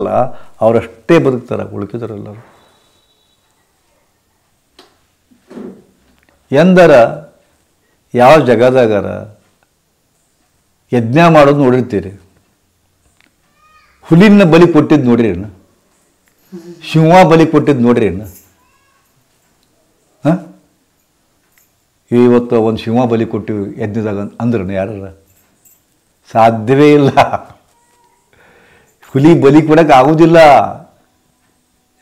ಅಲ್ಲ ಅವರಷ್ಟೇ ಬದುಕ್ತಾರೆ, ಉಳಿಕಿದರೆಲ್ಲರು ಎಂದರ ಯಾವ ಜಗದಾಗಾರ ಯಜ್ಞ ಮಾಡೋದು ನೋಡಿರ್ತೀರಿ. ಹುಲಿನ ಬಲಿ ಕೊಟ್ಟಿದ್ದು ನೋಡ್ರಿ ಅಣ್ಣ, ಸಿಂಹ ಬಲಿ ಕೊಟ್ಟಿದ್ದು ನೋಡ್ರಿ ಅಣ್ಣ. ಇವತ್ತು ಒಂದು ಸಿಂಹ ಬಲಿ ಕೊಟ್ಟಿವಿ ಯಜ್ಞದಾಗ ಅಂದ್ರಣ್ಣ ಯಾರ ಸಾಧ್ಯವೇ ಇಲ್ಲ. ಹುಲಿ ಬಲಿ ಕೊಡೋಕೆ ಆಗೋದಿಲ್ಲ,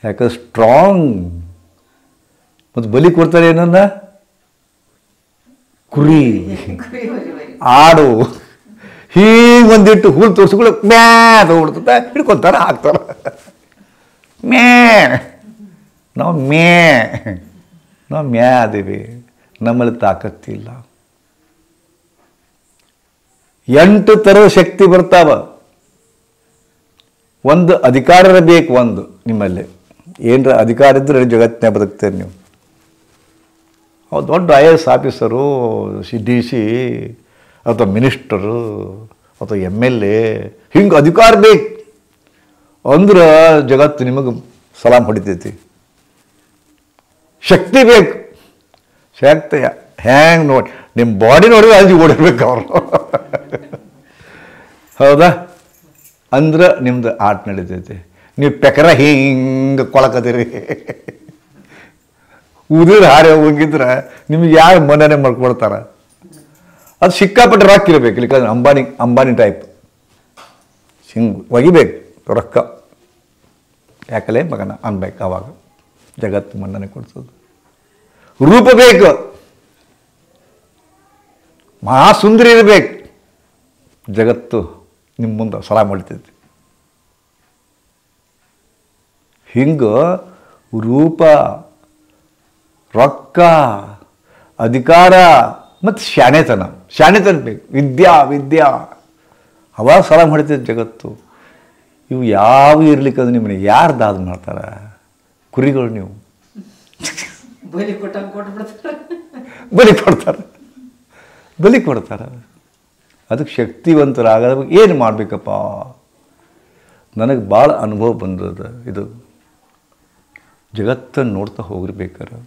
ಯಾಕೆ ಸ್ಟ್ರಾಂಗ್. ಮತ್ತು ಬಲಿ ಕೊಡ್ತಾರೆ ಏನನ್ನ, ಕುರಿ ಆಡು ಹೀಗೆ ಒಂದಿಟ್ಟು ಹುಲ್ ತೋರಿಸ್ಕೊಳ್ಳೋ ಮ್ಯಾ ತಗೊಡ್ತದೆ, ಹಿಡ್ಕೊತಾರೆ ಹಾಕ್ತಾರೆ. ನಾವು ಮ್ಯಾ ಅದೇವಿ, ನಮ್ಮಲ್ಲಿ ತಾಕತ್ತಿಲ್ಲ. 8 ಥರದ ಶಕ್ತಿ ಬರ್ತಾವ. ಒಂದು ಅಧಿಕಾರ ಬೇಕು, ಒಂದು ನಿಮ್ಮಲ್ಲಿ ಏನರ ಅಧಿಕಾರ ಇದ್ದರೆ ಜಗತ್ತಿನ ಬದುಕ್ತೇನೆ ನೀವು. ಅವ್ರು ದೊಡ್ಡ IAS ಆಫೀಸರು, DC ಅಥವಾ ಮಿನಿಸ್ಟರು ಅಥವಾ MLA, ಹಿಂಗೆ ಅಧಿಕಾರ ಬೇಕು ಅಂದ್ರೆ ಜಗತ್ತು ನಿಮಗೆ ಸಲಾಮ್ ಹೊಡಿತೈತಿ. ಶಕ್ತಿ ಬೇಕು, ಶಕ್ತಿ ಹ್ಯಾಂಗೆ ನೋಡಿ ನಿಮ್ಮ ಬಾಡಿ ನೋಡಿದ್ರೆ ಅಲ್ಲಿ ಓಡಿರ್ಬೇಕು ಅವರು. ಹೌದಾ? ಅಂದ್ರೆ ನಿಮ್ದು ಆಟ ನಡೀತೈತಿ. ನೀವು ಪೆಕರ ಹಿಂಗೆ ಕೊಳಕತ್ತೀರಿ, ಉದಿರು ಹಾರಿ ಹೋಗಿದ್ರೆ ನಿಮ್ಗೆ ಯಾರು ಮನೆಯೇ ಮಾಡ್ಕೊಡ್ತಾರೆ. ಅದು ಸಿಕ್ಕಾಪಟ್ಟೆ ರೊಕ್ಕ ಇರಬೇಕು, ಇಲ್ಲಿಕಂದ್ರೆ ಅಂಬಾನಿ ಟೈಪ್ ಹಿಂಗೆ ಒಗಿಬೇಕು ರೊಕ್ಕ. ಯಾಕಲೇ ಮಗನ ಅನ್ಬೇಕು, ಅವಾಗ ಜಗತ್ತು ಮನ್ನಣೆ ಕೊಡ್ಸೋದು. ರೂಪ ಬೇಕು, ಮಹಾ ಸುಂದರಿ ಇರಬೇಕು, ಜಗತ್ತು ನಿಮ್ಮ ಮುಂದೆ ಸಲಾಮ್ ಹೊಡಿತೈತಿ. ಹಿಂಗೆ ರೂಪ, ರೊಕ್ಕ, ಅಧಿಕಾರ ಮತ್ತು ಶಾಣೆತನ ಬೇಕು. ವಿದ್ಯಾ ಅವಾಗ ಸಲಾಮ್ ಹೊಡಿತೈತಿ ಜಗತ್ತು. ಇವು ಯಾವ ಇರ್ಲಿಕ್ಕಂದ್ರೆ ನಿಮ್ಮನೆ ಯಾರು ದಾದ ಮಾಡ್ತಾರೆ? ಕುರಿಗಳು ನೀವು ಬಲಿ ಕೊಡ್ತಾರೆ. ಅದಕ್ಕೆ ಶಕ್ತಿವಂತರಾಗದ ಏನು ಮಾಡಬೇಕಪ್ಪ? ನನಗೆ ಭಾಳ ಅನುಭವ ಬಂದದ. ಇದು ಜಗತ್ತನ್ನು ನೋಡ್ತಾ ಹೋಗಿರ್ಬೇಕಾರೆ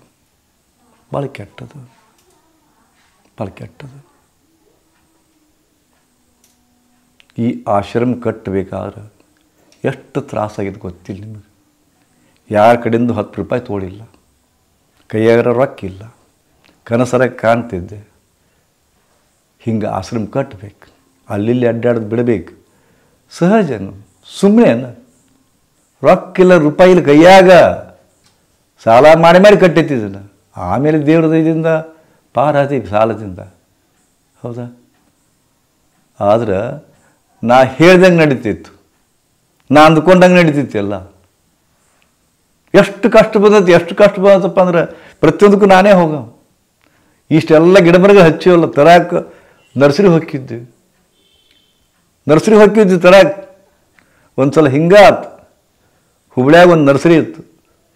ಭಾಳ ಕೆಟ್ಟದು. ಈ ಆಶ್ರಮ ಕಟ್ಟಬೇಕಾದ್ರೆ ಎಷ್ಟು ತ್ರಾಸಾಗಿದೆ ಗೊತ್ತಿಲ್ಲ ನಿಮಗೆ. ಯಾರ ಕಡೆಯಿಂದ 10 ರೂಪಾಯಿ ತೋಳಿಲ್ಲ, ಕೈಯಾಗ ರೊಕ್ಕ ಇಲ್ಲ, ಕನಸರ ಕಾಣ್ತಿದ್ದೆ. ಹಿಂಗೆ ಆಶ್ರಮ ಕಟ್ಟಬೇಕು, ಅಲ್ಲಿ ಅಡ್ಡಾಡೋದು ಬಿಡಬೇಕು. ಸಹಜನು, ಸುಮ್ಮನೆ ರೊಕ್ಕಿಲ್ಲ, ರೂಪಾಯಿ ಇಲ್ಲ ಕೈಯಾಗ, ಸಾಲ ಮಾಡಿ ಕಟ್ಟಿತ್ತಿದ್ದನು. ಆಮೇಲೆ ದೇವ್ರ ದಯದಿಂದ ಪಾರಾದೀವಿ ಸಾಲದಿಂದ. ಹೌದಾ? ಆದ್ರೆ ನಾ ಹೇಳ್ದಂಗೆ ನಡೀತಿತ್ತು, ನಾ ಅಂದ್ಕೊಂಡಂಗೆ ನಡೀತಿತ್ತು ಎಲ್ಲ. ಎಷ್ಟು ಕಷ್ಟ ಬಂದತ್ತಪ್ಪ ಅಂದ್ರೆ ಪ್ರತಿಯೊಂದಕ್ಕೂ ನಾನೇ ಹೋಗ. ಇಷ್ಟೆಲ್ಲ ಗಿಡಮರಗ ಹಚ್ಚಿವಲ್ಲ ತರಾಕ ನರ್ಸರಿ ಹೊಕ್ಕಿದ್ವಿ ತರಾಕ. ಒಂದು ಸಲ ಹಿಂಗಾತು, ಹುಬ್ಳ್ಯಾಗ ಒಂದು ನರ್ಸರಿ ಇತ್ತು,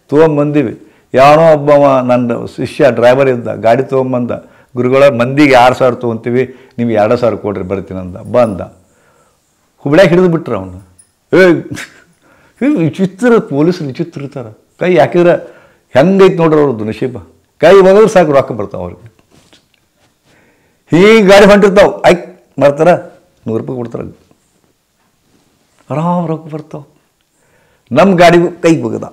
ತೊಗೊಂಬಂದೀವಿ. ಯಾವನೋ ಒಬ್ಬವ ನನ್ನ ಶಿಷ್ಯ ಡ್ರೈವರ್ ಇದ್ದ, ಗಾಡಿ ತೊಗೊಂಬಂದ. ಗುರುಗಳ ಮಂದಿಗೆ 2,000 ತೊಗೊತೀವಿ, ನೀವು 2,000 ಕೊಡ್ರಿ ಬರ್ತೀನಂದ. ಬಂದ ಹುಬ್ಳ್ಯಾಗ ಹಿಡಿದು ಬಿಟ್ರು ಅವನು. ವಿಚಿತ್ರ, ಪೊಲೀಸರು ವಿಚಿತ್ರ ಇರ್ತಾರೆ. ಕೈ ಹಾಕಿದ್ರೆ ಹೆಂಗೈತೆ ನೋಡ್ರಿ ಅವ್ರದ್ದು ನಶೀಬ. ಕೈ ಹೋದ್ರೆ ಸಾಕು ರೊಕ್ಕ ಬರ್ತಾವೆ ಅವ್ರಿಗೆ. ಹೀಗೆ ಗಾಡಿ ಹೊಂಟಿರ್ತಾವೆ, ಮಾಡ್ತಾರೆ, 100 ರೂಪಾಯಿ ಕೊಡ್ತಾರೆ, ಆರಾಮ್ ರೊಕ್ಕ ಬರ್ತಾವೆ. ನಮ್ಮ ಗಾಡಿಗೂ ಕೈಗೆ ಹೋಗದ.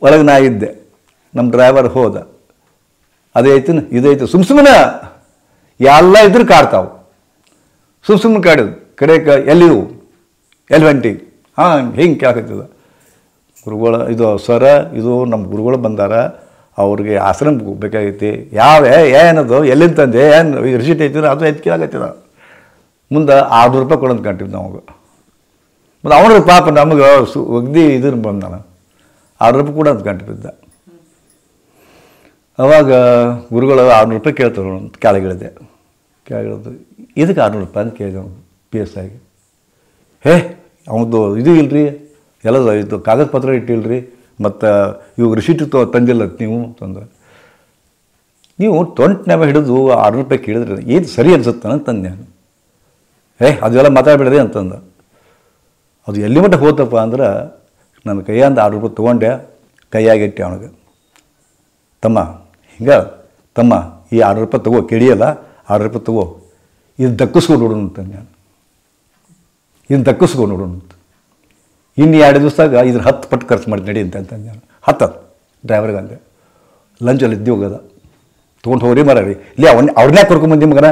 ಒಳಗೆ ನಾ ಇದ್ದೆ, ನಮ್ಮ ಡ್ರೈವರ್ ಹೋದ. ಅದೈತು ಇದೈತು, ಸುಮ್ಮನೆ ಎಲ್ಲ ಇದ್ರು ಕಾಡ್ತಾವೆ. ಸುಮ್ಮನೆ ಕಾಡಿದ್ದು ಕಡೆಗೆ ಎಲ್ಲಿವು ಎಲ್ಲಿ ಹೊಂಟಿ ಹಿಂಗೆ ಕೇಳಕತ್ತದ. ಗುರುಗಳು ಇದು ಸರ, ಇದು ನಮ್ಮ ಗುರುಗಳು ಬಂದಾರ, ಅವ್ರಿಗೆ ಆಶ್ರಮ ಬೇಕಾಗೈತಿ. ಏನದು ಎಲ್ಲಿಂದ ತಂದೆ, ಏನು ರಿಸಿಟ್ ಐತಿದ್ರೆ ಅದು ಐದು ಕೇಳಾಗತ್ತದ. ಮುಂದೆ 600 ರೂಪಾಯಿ ಕೊಡೋದು ಕಂಟಿವಿ ನಮಗೆ. ಮತ್ತು ಅವನಿಗೆ ಪಾಪ ನಮಗೆ ಒಗ್ದಿ ಇದನ್ನು ಬಂದಾನ, 600 ರೂಪಾಯಿ ಕೂಡ ಅಂತ ಗಂಟು ಬಿದ್ದ. ಅವಾಗ ಗುರುಗಳು 600 ರೂಪಾಯಿ ಕೇಳ್ತಾರೆ ಅಂತ ಕೆಳಗಿಳಿದು ಇದಕ್ಕೆ 600 ರೂಪಾಯಿ ಅಂತ ಕೇಳಿದೆ ಅವನು PSI. ಅವನದು ಇದು ಇಲ್ರಿ, ಎಲ್ಲ ಇದು ಕಾಗದ ಪತ್ರ ಇಟ್ಟಿಲ್ರಿ, ಮತ್ತು ಇವಾಗ ರಿಸಿಟ್ ತಂದಿಲ್ಲ ನೀವು ತಂದ್ರೆ. ನೀವು ತೊಂಟನ್ಯಾಗ ಹಿಡಿದು 600 ರೂಪಾಯಿ ಕೇಳಿದ್ರಿ, ಏನು ಸರಿ ಅನ್ಸುತ್ತಾನೆ ಅಂತಂದು ನಾನು. ಅದೆಲ್ಲ ಮಾತಾಡಬೇಡ್ರಿ ಅಂತಂದ. ಅದು ಎಲ್ಲಿ ಮಟ್ಟ ಹೋತಪ್ಪ ಅಂದ್ರೆ ನನ್ನ ಕೈಯಿಂದ 6 ರೂಪಾಯಿ ತೊಗೊಂಡೆ, ಕೈಯಾಗಿಟ್ಟೆ ಅವನಿಗೆ. ತಮ್ಮ ಹಿಂಗೆ ತಮ್ಮ ಈ 6 ರೂಪಾಯಿ ತಗೋ, ಕೆಡಿಯಲ್ಲ 6 ರೂಪಾಯಿ ತಗೋ, ಇದು ದಕ್ಕಿಸ್ಕೊಂಡು ನೋಡೋಣ ಅಂತ ನಾನು. ಇದನ್ನು ದಕ್ಕಿಸ್ಕೊಂಡು ನೋಡೋಣ ಅಂತ. ಇನ್ನು 2 ದಿವಸದಾಗ ಇದ್ರ 10 ಪಟ್ಟು ಖರ್ಚು ಮಾಡಿ ನಡಿ ಅಂತ ನಾನು. 10 ಡ್ರೈವರ್ಗೆ ಅಂದೆ. ಲಂಚಲ್ಲಿ ಇದ್ದು ಹೋಗೋದ ತೊಗೊಂಡು ಹೋಗ್ರಿ ಮರ ರೀ, ಇಲ್ಲಿ ಅವ್ರನ್ನೇ ಕರ್ಕೊಂಬಂದು ಮಗನ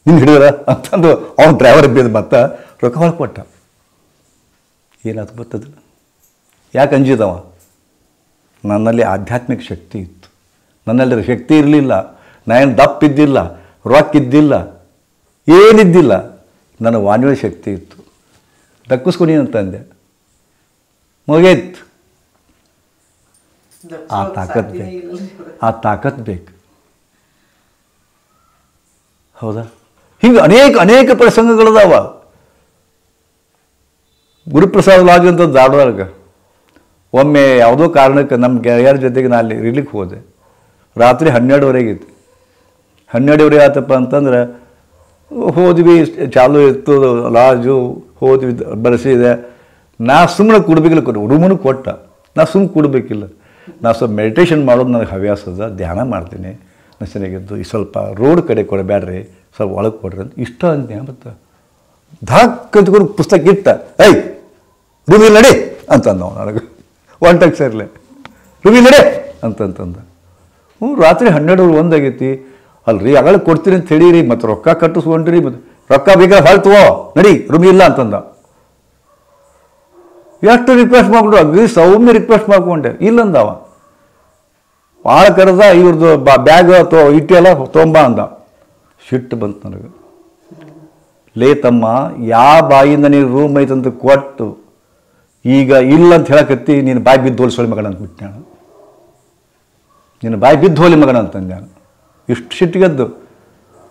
ನಿನ್ನ ಹಿಡಿಯೋದ ಅಂತಂದು ಅವ್ನು ಡ್ರೈವರ್ ಬೇದ ಮತ್ತೆ ರೊಕ್ಕ ಹೊಳಗೆ ಕೊಟ್ಟ. ಏನಾಯ್ತು ಬರ್ತದ? ಯಾಕೆ ಅಂಜಿದವ? ನನ್ನಲ್ಲಿ ಆಧ್ಯಾತ್ಮಿಕ ಶಕ್ತಿ ಇತ್ತು. ನನ್ನಲ್ಲಿ ಶಕ್ತಿ ಇರಲಿಲ್ಲ, ನಾನೇನು ದಪ್ಪ ಇದ್ದಿಲ್ಲ, ರೊಕ್ಕ ಇದ್ದಿಲ್ಲ, ಏನಿದ್ದಿಲ್ಲ, ನನ್ನ ವಾಣಿಯ ಶಕ್ತಿ ಇತ್ತು. ದಕ್ಕಿಸ್ಕೊಡಿ ಅಂತಂದೆ, ಮುಗೀತು. ಆ ತಾಕತ್ ಬೇಕು, ಆ ತಾಕತ್ ಬೇಕು. ಹೌದಾ? ಹಿಂಗೆ ಅನೇಕ ಪ್ರಸಂಗಗಳದಾವ. ಗುರುಪ್ರಸಾದ್ ಲಾಡ್ಜ್ ಅಂತ ಧಾರವಾಡದಾಗ ಒಮ್ಮೆ ಯಾವುದೋ ಕಾರಣಕ್ಕೆ ನಮ್ಮ ಗೆಳೆಯರ ಜೊತೆಗೆ ನಾನು ಅಲ್ಲಿ ಇರ್ಲಿಕ್ಕೆ ಹೋದೆ. ರಾತ್ರಿ 12:30 ಇತ್ತು. 12:30 ಆತಪ್ಪ ಅಂತಂದ್ರೆ ಹೋದ್ವಿ, ಚಾಲು ಇತ್ತು ಲಾಡ್ಜು, ಹೋದ್ವಿ, ಬರೆಸಿದೆ. ನಾ ಸುಮ್ಮನೆ ಕೊಡ್ಬೇಕಿಲ್ಲ, ರೂಮನ್ನು ಕೊಟ್ಟ. ನಾ ಸುಮ್ಮನೆ ಕೊಡಬೇಕಿಲ್ಲ. ನಾ ಸ್ವಲ್ಪ ಮೆಡಿಟೇಷನ್ ಮಾಡೋದು ನನಗೆ ಹವ್ಯಾಸ ಅದ, ಧ್ಯಾನ ಮಾಡ್ತೀನಿ, ನಾನು ಚೆನ್ನಾಗಿದ್ದು. ಈ ಸ್ವಲ್ಪ ರೋಡ್ ಕಡೆ ಕೊಡಬೇಡ್ರಿ, ಸ್ವಲ್ಪ ಒಳಗೆ ಕೊಡ್ರಿ ಅಂತ ಇಷ್ಟ ಅಂತೆ. ಮತ್ತು ಧಾಕ್ ಅಂತ್ಕೊಂಡು ಪುಸ್ತಕ ಇಟ್ಟ, ಏಯ್ ರೂಮಿಲ್ ನಡಿ ಅಂತಂದ ನಾವು. ನನಗೆ ಒಂಟಕ್ಕೆ ಸೇರ್ಲೆ, ರೂಮಿಲ್ ನಡೆ ಅಂತಂತಂದ. ರಾತ್ರಿ 12:01 ಆಗೈತಿ. ಅಲ್ರಿ ಅಗಳ ಕೊಡ್ತೀರಿ ಅಂತ ಹೇಳಿರಿ, ಮತ್ತು ರೊಕ್ಕ ಕಟ್ಟಿಸ್ಕೊಂಡ್ರಿ, ಮತ್ತು ರೊಕ್ಕ ಬೇಕಾದ್ರೆ ಹೊಳ್ತವೋ ನಡಿ, ರೂಮಿ ಇಲ್ಲ ಅಂತಂದ. ಎಷ್ಟು ರಿಕ್ವೆಸ್ಟ್ ಮಾಡ್ಕೊಂಡ್ರು, ಅಗ್ರಿ ಸೌಮ್ಯ ರಿಕ್ವೆಸ್ಟ್ ಮಾಡ್ಕೊಂಡೆ, ಇಲ್ಲಂದವ. ಭಾಳ ಕರೆದ, ಇವ್ರದ್ದು ಬ್ಯಾಗ್ ಇಟ್ಟಿಯಲ್ಲ ತೊಂಬ ಅಂದ. ಸಿಟ್ಟು ಬಂತು ನನಗೆ. ಲೇ ತಮ್ಮ, ಯಾವ ಬಾಯಿಂದ ನೀನು ರೂಮ್ ಐತಂತ ಕೊಟ್ಟು ಈಗ ಇಲ್ಲ ಅಂತ ಹೇಳಕತ್ತಿ, ನೀನು ಬಾಯಿ ಬಿದ್ದು ಹೋಲಿಸೋಳಿ ಮಗನ ಅಂದ್ಬಿಟ್ಟು ನಾನು. ನೀನು ಬಾಯಿ ಬಿದ್ದು ಹೋಲಿ ಮಗನ ಅಂತಂದೆ ನಾನು. ಇಷ್ಟು ಸಿಟ್ಟಿಗೆದ್ದು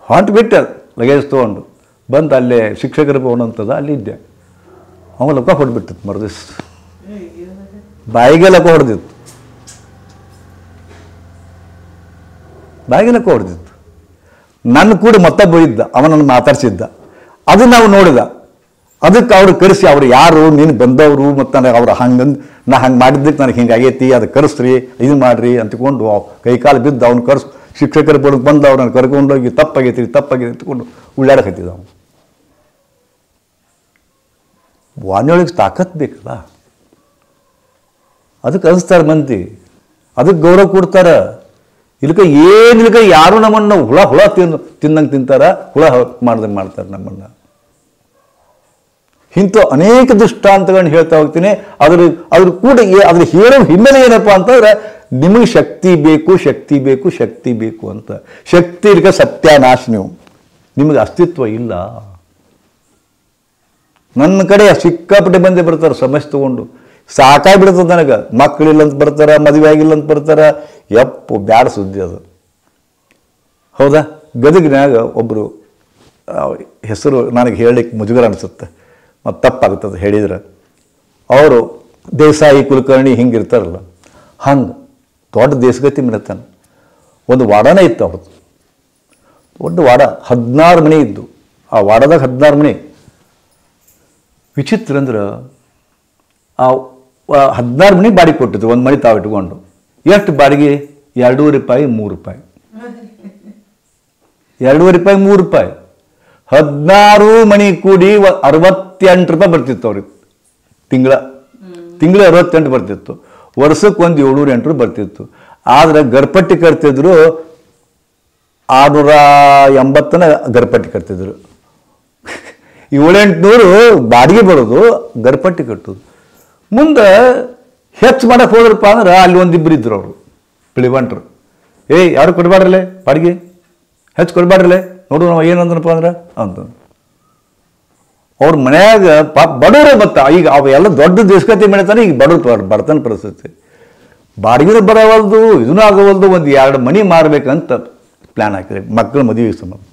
ಹೊಂಟು ಬಿಟ್ಟೆ, ಲಗೇಜ್ ತೊಗೊಂಡು ಬಂದು ಅಲ್ಲೇ ಶಿಕ್ಷಕರ ಭವನ ಅಂತದ, ಅಲ್ಲಿದ್ದೆ. ಅವ ಲಕ್ಕ ಹೊಡೆದ್ಬಿಟ್ಟಿತ್ತು ಮರದಿಸ್, ಬಾಯಿಗೆ ಲಕ್ಕ ಹೊಡೆದಿತ್ತು, ಬಾಯಿಗೆ ಲಕ್ಕ ಹೊಡೆದಿತ್ತು. ನನ್ನ ಕೂಡ ಮತ್ತೊಬ್ಬ ಇದ್ದ, ಅವನನ್ನು ಮಾತಾಡ್ಸಿದ್ದ. ಅದು ನಾವು ನೋಡಿದ. ಅದಕ್ಕೆ ಅವ್ರು ಕರೆಸಿ, ಅವ್ರು ಯಾರು, ನೀನು ಬಂದವರು, ಮತ್ತು ನನಗೆ ಅವ್ರು ಹಂಗಂದು ನಾ ಹಂಗೆ ಮಾಡಿದ್ದಕ್ಕೆ ನನಗೆ ಹಿಂಗೆ ಆಗೈತಿ, ಅದು ಕರೆಸ್ರಿ, ಇದು ಮಾಡಿರಿ ಅಂತ್ಕೊಂಡು ಕೈಕಾಲು ಬಿದ್ದು ಅವ್ನು ಕರೆಸ್ ಶಿಕ್ಷಕರ ಬಡಕ್ಕೆ ಬಂದು ಅವ್ರನ್ನ ಕರ್ಕೊಂಡೋಗಿ ತಪ್ಪಾಗೈತಿ ಅಂತ್ಕೊಂಡು ಉಳ್ಳಾಡಕತ್ತಿದ್ದ. ಅವನು ವಾಣಿಯೊಳಗೆ ತಾಕತ್ ಬೇಕಲ್ಲ, ಅದಕ್ಕೆ ಅನಿಸ್ತಾರೆ ಮಂದಿ, ಅದಕ್ಕೆ ಗೌರವ ಕೊಡ್ತಾರೆ. ಇಲ್ಕ ಏನಿಲ್ಕ ಯಾರು ನಮ್ಮನ್ನು ಹುಳ ತಿನ್ನಂಗೆ ತಿಂತಾರ, ಹುಳ ಮಾಡ್ದಂಗೆ ಮಾಡ್ತಾರೆ ನಮ್ಮನ್ನು. ಇಂಥ ಅನೇಕ ದೃಷ್ಟಾಂತಗಳನ್ನ ಹೇಳ್ತಾ ಹೋಗ್ತೀನಿ. ಅದ್ರ ಕೂಡ ಅದ್ರ ಹೇಳೋ ಹಿನ್ನೆಲೆ ಏನಪ್ಪ ಅಂತಂದ್ರೆ, ನಿಮಗೆ ಶಕ್ತಿ ಬೇಕು, ಶಕ್ತಿ ಬೇಕು, ಶಕ್ತಿ ಬೇಕು ಅಂತ. ಶಕ್ತಿ ಇರ್ಕ ಸತ್ಯಾನಾಶ, ನೀವು ನಿಮಗೆ ಅಸ್ತಿತ್ವ ಇಲ್ಲ. ನನ್ನ ಕಡೆ ಸಿಕ್ಕಾಪಟ್ಟೆ ಮಂದಿ ಬರ್ತಾರೆ ಸಮಸ್ಯೆ ತಗೊಂಡು, ಸಾಕಾಗ್ಬಿಡ್ತದೆ ನನಗೆ. ಮಕ್ಕಳಿಲ್ಲ ಅಂತ ಬರ್ತಾರ, ಮದುವೆ ಆಗಿಲ್ಲ ಅಂತ ಬರ್ತಾರ. ಯಪ್ಪು ಬ್ಯಾಡ ಸುದ್ದಿ ಅದು. ಹೌದಾ? ಗದಗಿನಾಗ ಒಬ್ಬರು, ಹೆಸರು ನನಗೆ ಹೇಳಲಿಕ್ಕೆ ಮುಜುಗರ ಅನಿಸುತ್ತೆ, ಮತ್ತು ತಪ್ಪಾಗ್ತದೆ ಹೇಳಿದ್ರೆ. ಅವರು ದೇಸಾಯಿ ಕುಲಕರ್ಣಿ ಹಿಂಗಿರ್ತಾರಲ್ಲ, ಹಂಗೆ ದೊಡ್ಡ ದೇಶಗತಿ ಮಿಡತಾನೆ. ಒಂದು ವಾಡನೇ ಇತ್ತು ಅವ್ರದ್ದು, ದೊಡ್ಡ ವಾಡ, 16 ಮನೆ ಇದ್ದು. ಆ ವಾಡದಾಗ 16 ಮನೆ. ವಿಚಿತ್ರ ಅಂದ್ರೆ, ಆ 16 ಮನೆ ಬಾಡಿಗೆ ಕೊಟ್ಟಿದ್ರು, ಒಂದು ಮನೆ ತಾವು ಇಟ್ಕೊಂಡು. ಎಷ್ಟು ಬಾಡಿಗೆ? 2.5 ರೂಪಾಯಿ, 3 ರೂಪಾಯಿ. 2.5 ರೂಪಾಯಿ, 3 ರೂಪಾಯಿ. 16 ಮನೆ ಕೂಡಿ 68 ರೂಪಾಯಿ ಬರ್ತಿತ್ತು ಅವ್ರಿಗೆ ತಿಂಗಳ 68 ಬರ್ತಿತ್ತು. ವರ್ಷಕ್ಕೆ ಒಂದು 700-800 ಬರ್ತಿತ್ತು. ಆದರೆ ಗರ್ಪಟ್ಟಿ ಕಟ್ತಿದ್ರು 680 ಗರ್ಪಟ್ಟಿ ಕಟ್ತಿದ್ರು. 700-800 ಬಾಡಿಗೆ ಬರೋದು, ಗರ್ಪಟ್ಟಿ ಕಟ್ಟೋದು. ಮುಂದೆ ಹೆಚ್ಚು ಮಾಡಕ್ಕೆ ಹೋದ್ರಪ್ಪ ಅಂದ್ರೆ ಅಲ್ಲಿ ಒಂದಿಬ್ಬರು ಇದ್ರು ಅವರು ಪಿಳಿವಂಟ್ರು. ಏಯ್ ಯಾರು ಕೊಡಬೇಡ್ರಲ್ಲೇ ಬಾಡಿಗೆ, ಹೆಚ್ಚು ಕೊಡಬೇಡ್ರಲ್ಲೇ, ನೋಡು ನಾವು ಏನಂದ್ರಪ್ಪ ಅಂದ್ರೆ ಅಂತ. ಅವ್ರ ಮನ್ಯಾಗ ಪಾಪ ಬಡವರು. ಮತ್ತು ಈಗ ಅವೆಲ್ಲ ದೊಡ್ಡ ದೇಶಗತಿ ಮಾಡ್ತಾನೆ. ಈಗ ಬಡವರು ಬಡತನ ಪರಿಸ್ಥಿತಿ, ಬಾಡಿಗೆನೂ ಬರೋವಲ್ದು, ಇದನ್ನೂ ಆಗೋವಲ್ದು. ಒಂದು 2 ಮನೆ ಮಾರಬೇಕಂತ ಪ್ಲ್ಯಾನ್ ಹಾಕಿದ್ರೆ ಮಕ್ಕಳ ಮದುವೆ ಸಂಬಂಧ.